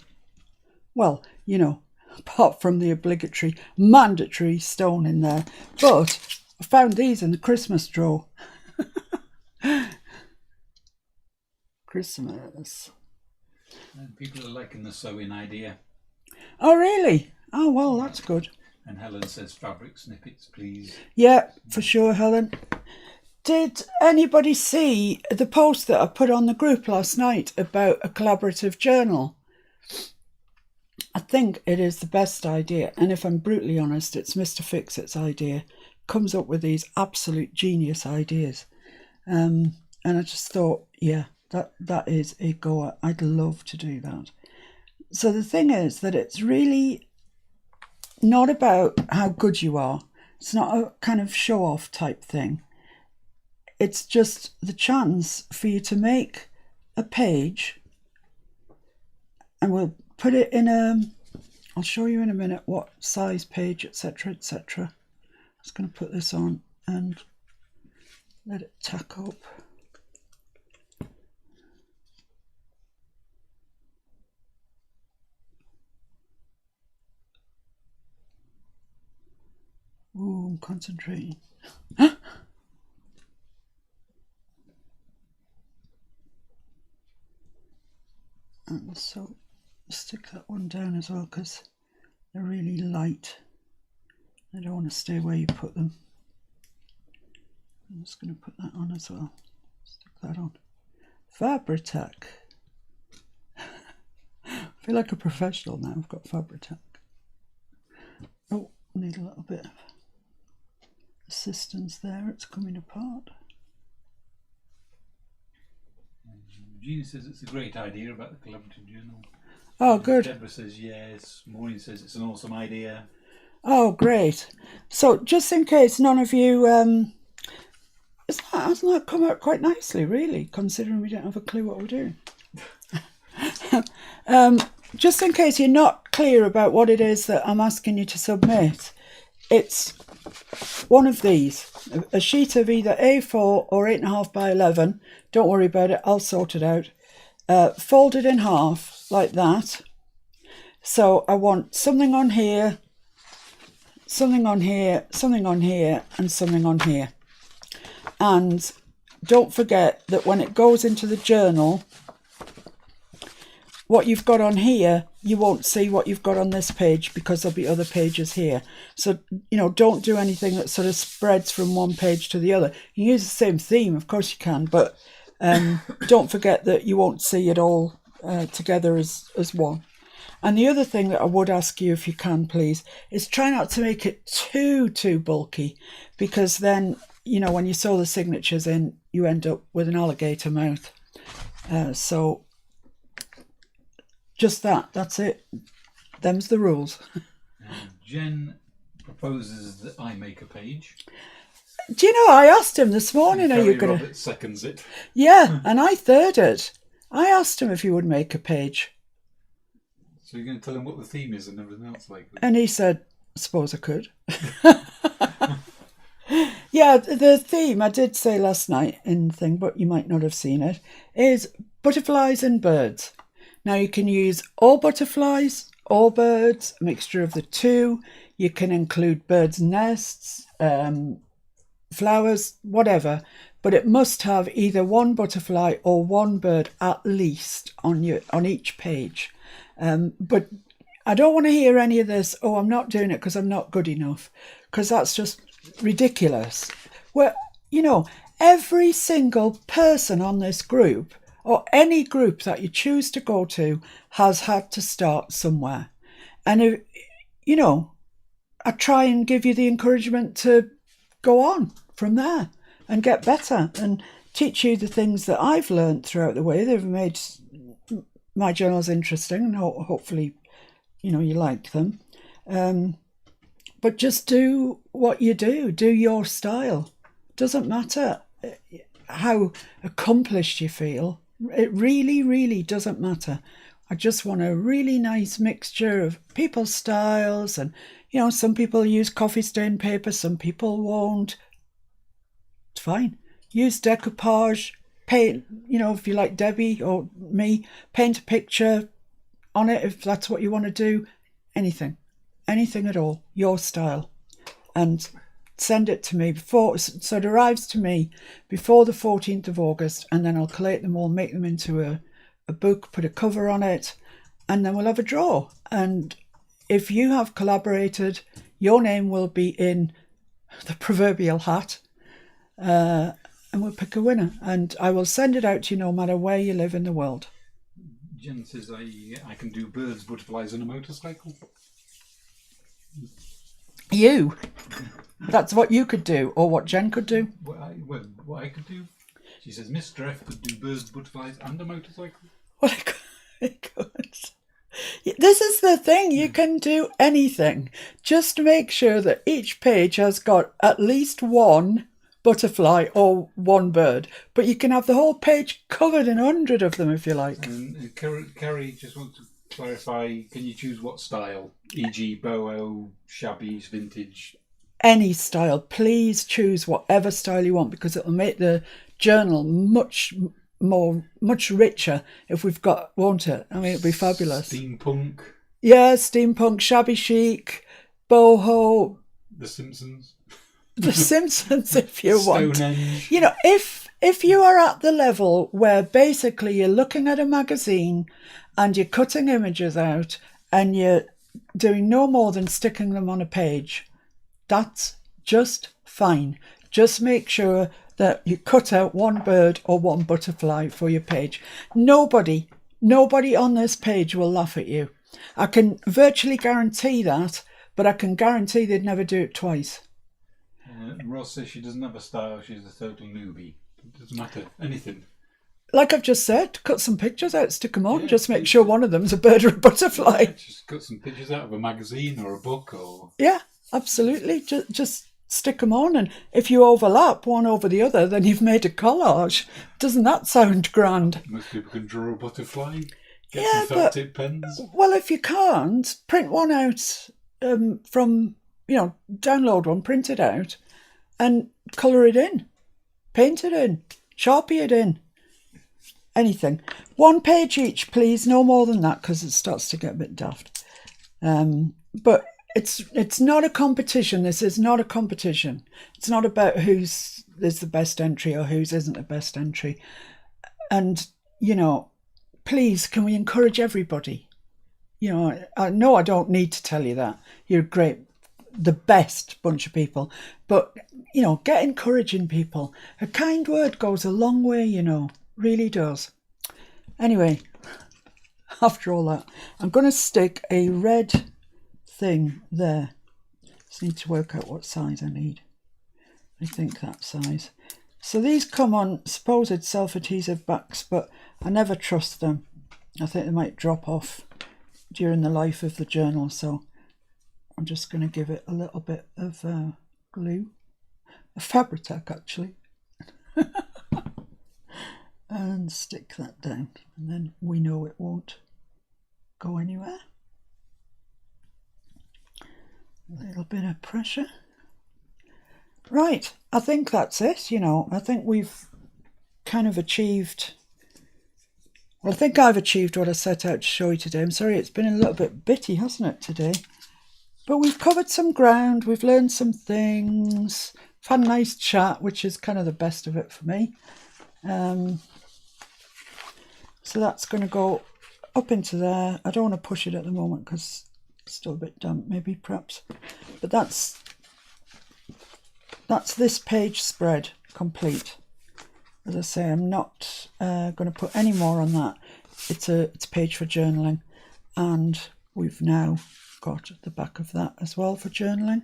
Well, you know, apart from the obligatory, mandatory stone in there. But I found these in the Christmas drawer. Christmas. And people are liking the sewing idea. Oh, really? Oh, well, that's good. And Helen says fabric snippets, please. Yeah, for sure, Helen. Did anybody see the post that I put on the group last night about a collaborative journal? I think it is the best idea, and if I'm brutally honest, it's Mr. Fixit's idea. Comes up with these absolute genius ideas. And I just thought, yeah, that is a goer. I'd love to do that. So the thing is that it's really not about how good you are. It's not a kind of show-off type thing. It's just the chance for you to make a page, and we'll put it in I'll show you in a minute what size page, etc., etc. I'm just going to put this on and let it tack up. Ooh, I'm concentrating. And so stick that one down as well, because they're really light. I don't want to stay where you put them. I'm just going to put that on as well. Stick that on. Fabri-Tac. I feel like a professional now. I've got Fabri-Tac. Oh, I need a little bit of assistance there. It's coming apart. Gina says it's a great idea about the collaborative journal. Oh, good. Deborah says yes. Maureen says it's an awesome idea. Oh, great. So just in case none of you... hasn't that come out quite nicely, really, considering we don't have a clue what we're doing? Just in case you're not clear about what it is that I'm asking you to submit, it's one of these, a sheet of either A4 or 8.5 by 11. Don't worry about it, I'll sort it out. Folded in half like that. So I want something on here, something on here, something on here, and something on here. And don't forget that when it goes into the journal, what you've got on here, you won't see what you've got on this page, because there'll be other pages here. So, don't do anything that sort of spreads from one page to the other. You can use the same theme, of course you can, but don't forget that you won't see it all together as one. And the other thing that I would ask you, if you can, please, is try not to make it too bulky, because then, when you sew the signatures in, you end up with an alligator mouth. So just that's it. Them's the rules. Jen proposes that I make a page. Do you know, I asked him this morning, are you going to... Robert seconds it. Yeah, and I thirded. I asked him if he would make a page. So you're going to tell him what the theme is and everything else like that? And he said, I suppose I could. Yeah, the theme, I did say last night in the thing, but you might not have seen it, is butterflies and birds. Now you can use all butterflies, all birds, a mixture of the two. You can include birds' nests, flowers, whatever, but it must have either one butterfly or one bird at least on each page. But I don't want to hear any of this, oh, I'm not doing it because I'm not good enough, because that's just ridiculous. Well, every single person on this group, or any group that you choose to go to, has had to start somewhere. And if, I try and give you the encouragement to go on from there and get better and teach you the things that I've learned throughout the way. They've made my journals interesting, and hopefully, you like them. But just do what you do. Do your style. Doesn't matter how accomplished you feel. It really, really doesn't matter. I just want a really nice mixture of people's styles. And, some people use coffee stain paper, some people won't. It's fine. Use decoupage. Paint, if you like Debbie or me, paint a picture on it if that's what you want to do. Anything at all, your style, and send it to me so it arrives to me before the 14th of August, and then I'll collate them all, make them into a book, put a cover on it, and then we'll have a draw. And if you have collaborated, your name will be in the proverbial hat, and we'll pick a winner, and I will send it out to you no matter where you live in the world. Jen says I can do birds, butterflies and a motorcycle. You? That's what you could do, or what Jen could do. What I could do? She says Mr. F could do birds, butterflies and a motorcycle. Well, I could. This is the thing, you can do anything. Just make sure that each page has got at least one butterfly or one bird, but you can have the whole page covered in 100 of them if you like. And Kerry just wants to clarify, can you choose what style? E.g. boho, shabby, vintage? Any style. Please choose whatever style you want, because it'll make the journal much richer if we've got, won't it? I mean, it'll be fabulous. Steampunk. Yeah, steampunk, shabby chic, boho. The Simpsons. The Simpsons, if you want. Stonehenge. You know, if you are at the level where basically you're looking at a magazine and you're cutting images out and you're doing no more than sticking them on a page, that's just fine. Just make sure that you cut out one bird or one butterfly for your page. Nobody on this page will laugh at you. I can virtually guarantee that, but I can guarantee they'd never do it twice. Ross says she doesn't have a style, she's a total newbie. It doesn't matter, anything. Like I've just said, cut some pictures out, stick them on, just make sure one of them's a bird or a butterfly. Yeah, just cut some pictures out of a magazine or a book or... Yeah, absolutely. Just stick them on, and if you overlap one over the other, then you've made a collage. Doesn't that sound grand? Most people can draw a butterfly. Get Yeah, some felt tip pens. Well, if you can't, print one out from, download one, print it out, and colour it in, paint it in, Sharpie it in, anything. One page each, please, no more than that, because it starts to get a bit daft. But it's not a competition. This is not a competition. It's not about whose is the best entry or whose isn't the best entry. And, please, can we encourage everybody? I know I don't need to tell you that. You're great, the best bunch of people. But, get encouraging people. A kind word goes a long way, really does. Anyway, after all that, I'm going to stick a red thing there. Just need to work out what size I need. I think that size. So these come on supposed self-adhesive backs, but I never trust them. I think they might drop off during the life of the journal, so I'm just going to give it a little bit of glue, a Fabri-Tac actually, and stick that down, and then we know it won't go anywhere. A little bit of pressure. Right, I think that's it, I think we've kind of achieved... Well, I think I've achieved what I set out to show you today. I'm sorry it's been a little bit bitty, hasn't it, today? But we've covered some ground, we've learned some things, we've had a nice chat, which is kind of the best of it for me. So that's going to go up into there. I don't want to push it at the moment because it's still a bit damp, maybe, perhaps. But that's this page spread complete. As I say, I'm not going to put any more on that. It's a page for journaling, and we've now got the back of that as well for journaling.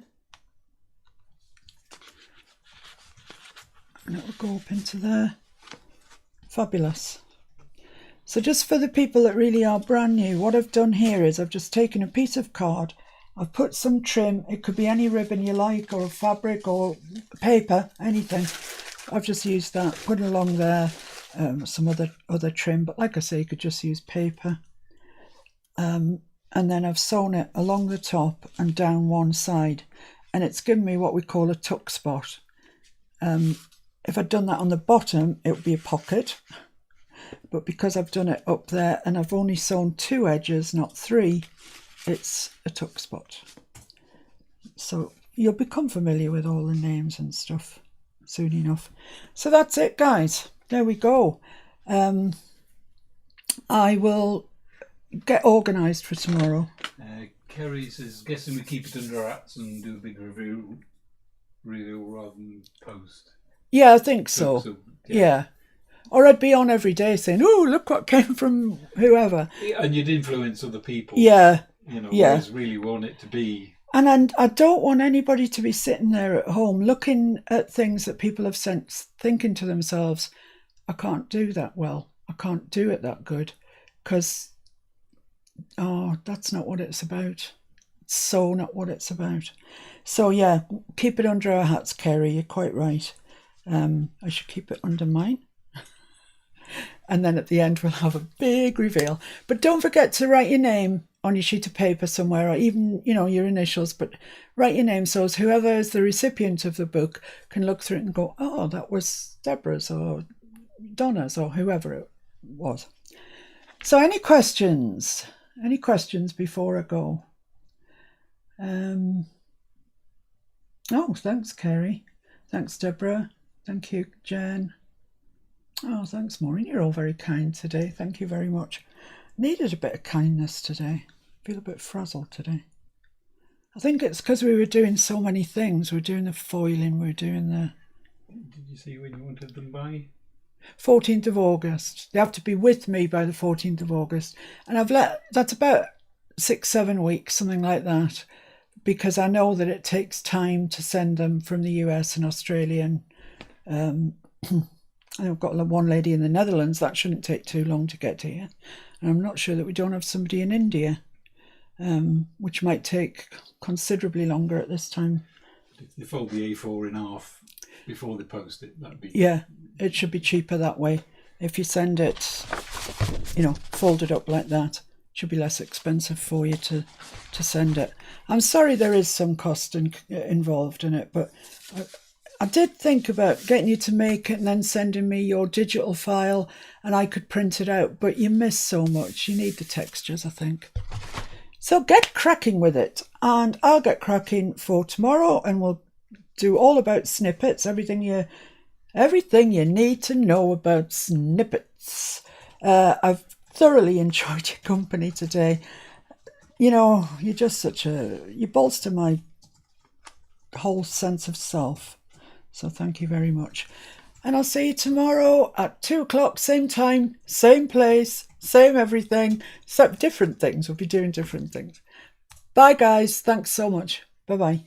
And it will go up into there. Fabulous. So just for the people that really are brand new, what I've done here is I've just taken a piece of card, I've put some trim, it could be any ribbon you like, or fabric or paper, anything. I've just used that, put it along there, some other trim, but like I say, you could just use paper. And then I've sewn it along the top and down one side, and it's given me what we call a tuck spot. If I'd done that on the bottom, it would be a pocket, but because I've done it up there and I've only sewn 2 edges, not 3, it's a tuck spot. So you'll become familiar with all the names and stuff soon enough. So that's it, guys. There we go. I will get organised for tomorrow. Kerry says, guessing we keep it under our hats and do a big review rather than post. Yeah, I think so. Yeah. Or I'd be on every day saying, oh, look what came from whoever. And you'd influence other people. Yeah. Whereas really want it to be. And I don't want anybody to be sitting there at home looking at things that people have sent, thinking to themselves, I can't do that well. I can't do it that good. Because Oh, that's not what it's about. It's so not what it's about. So yeah, keep it under our hats, Kerry. You're quite right. I should keep it under mine. And then at the end, we'll have a big reveal. But don't forget to write your name on your sheet of paper somewhere, or even, your initials, but write your name so as whoever is the recipient of the book can look through it and go, oh, that was Deborah's or Donna's or whoever it was. So any questions? Any questions before I go? Oh, thanks, Kerry. Thanks, Deborah. Thank you, Jen. Oh, thanks, Maureen. You're all very kind today. Thank you very much. Needed a bit of kindness today. Feel a bit frazzled today. I think it's because we were doing so many things. We were doing the foiling. We were doing the... Did you see when you wanted them by? 14th of August. They have to be with me by the 14th of August. And that's about 6-7 weeks, something like that, because I know that it takes time to send them from the US and Australia. And I've got one lady in the Netherlands. That shouldn't take too long to get here. And I'm not sure that we don't have somebody in India, which might take considerably longer at this time. If they fold the A4 in half before they post it, that'd be... Yeah, it should be cheaper that way. If you send it, folded up like that, it should be less expensive for you to send it. I'm sorry there is some cost involved in it, but I did think about getting you to make it and then sending me your digital file and I could print it out, but you miss so much. You need the textures, I think. So get cracking with it, and I'll get cracking for tomorrow, and we'll do all about snippets, everything you need to know about snippets. I've thoroughly enjoyed your company today. You're just you bolster my whole sense of self. So thank you very much. And I'll see you tomorrow at 2:00, same time, same place, same everything, except different things. We'll be doing different things. Bye, guys. Thanks so much. Bye-bye.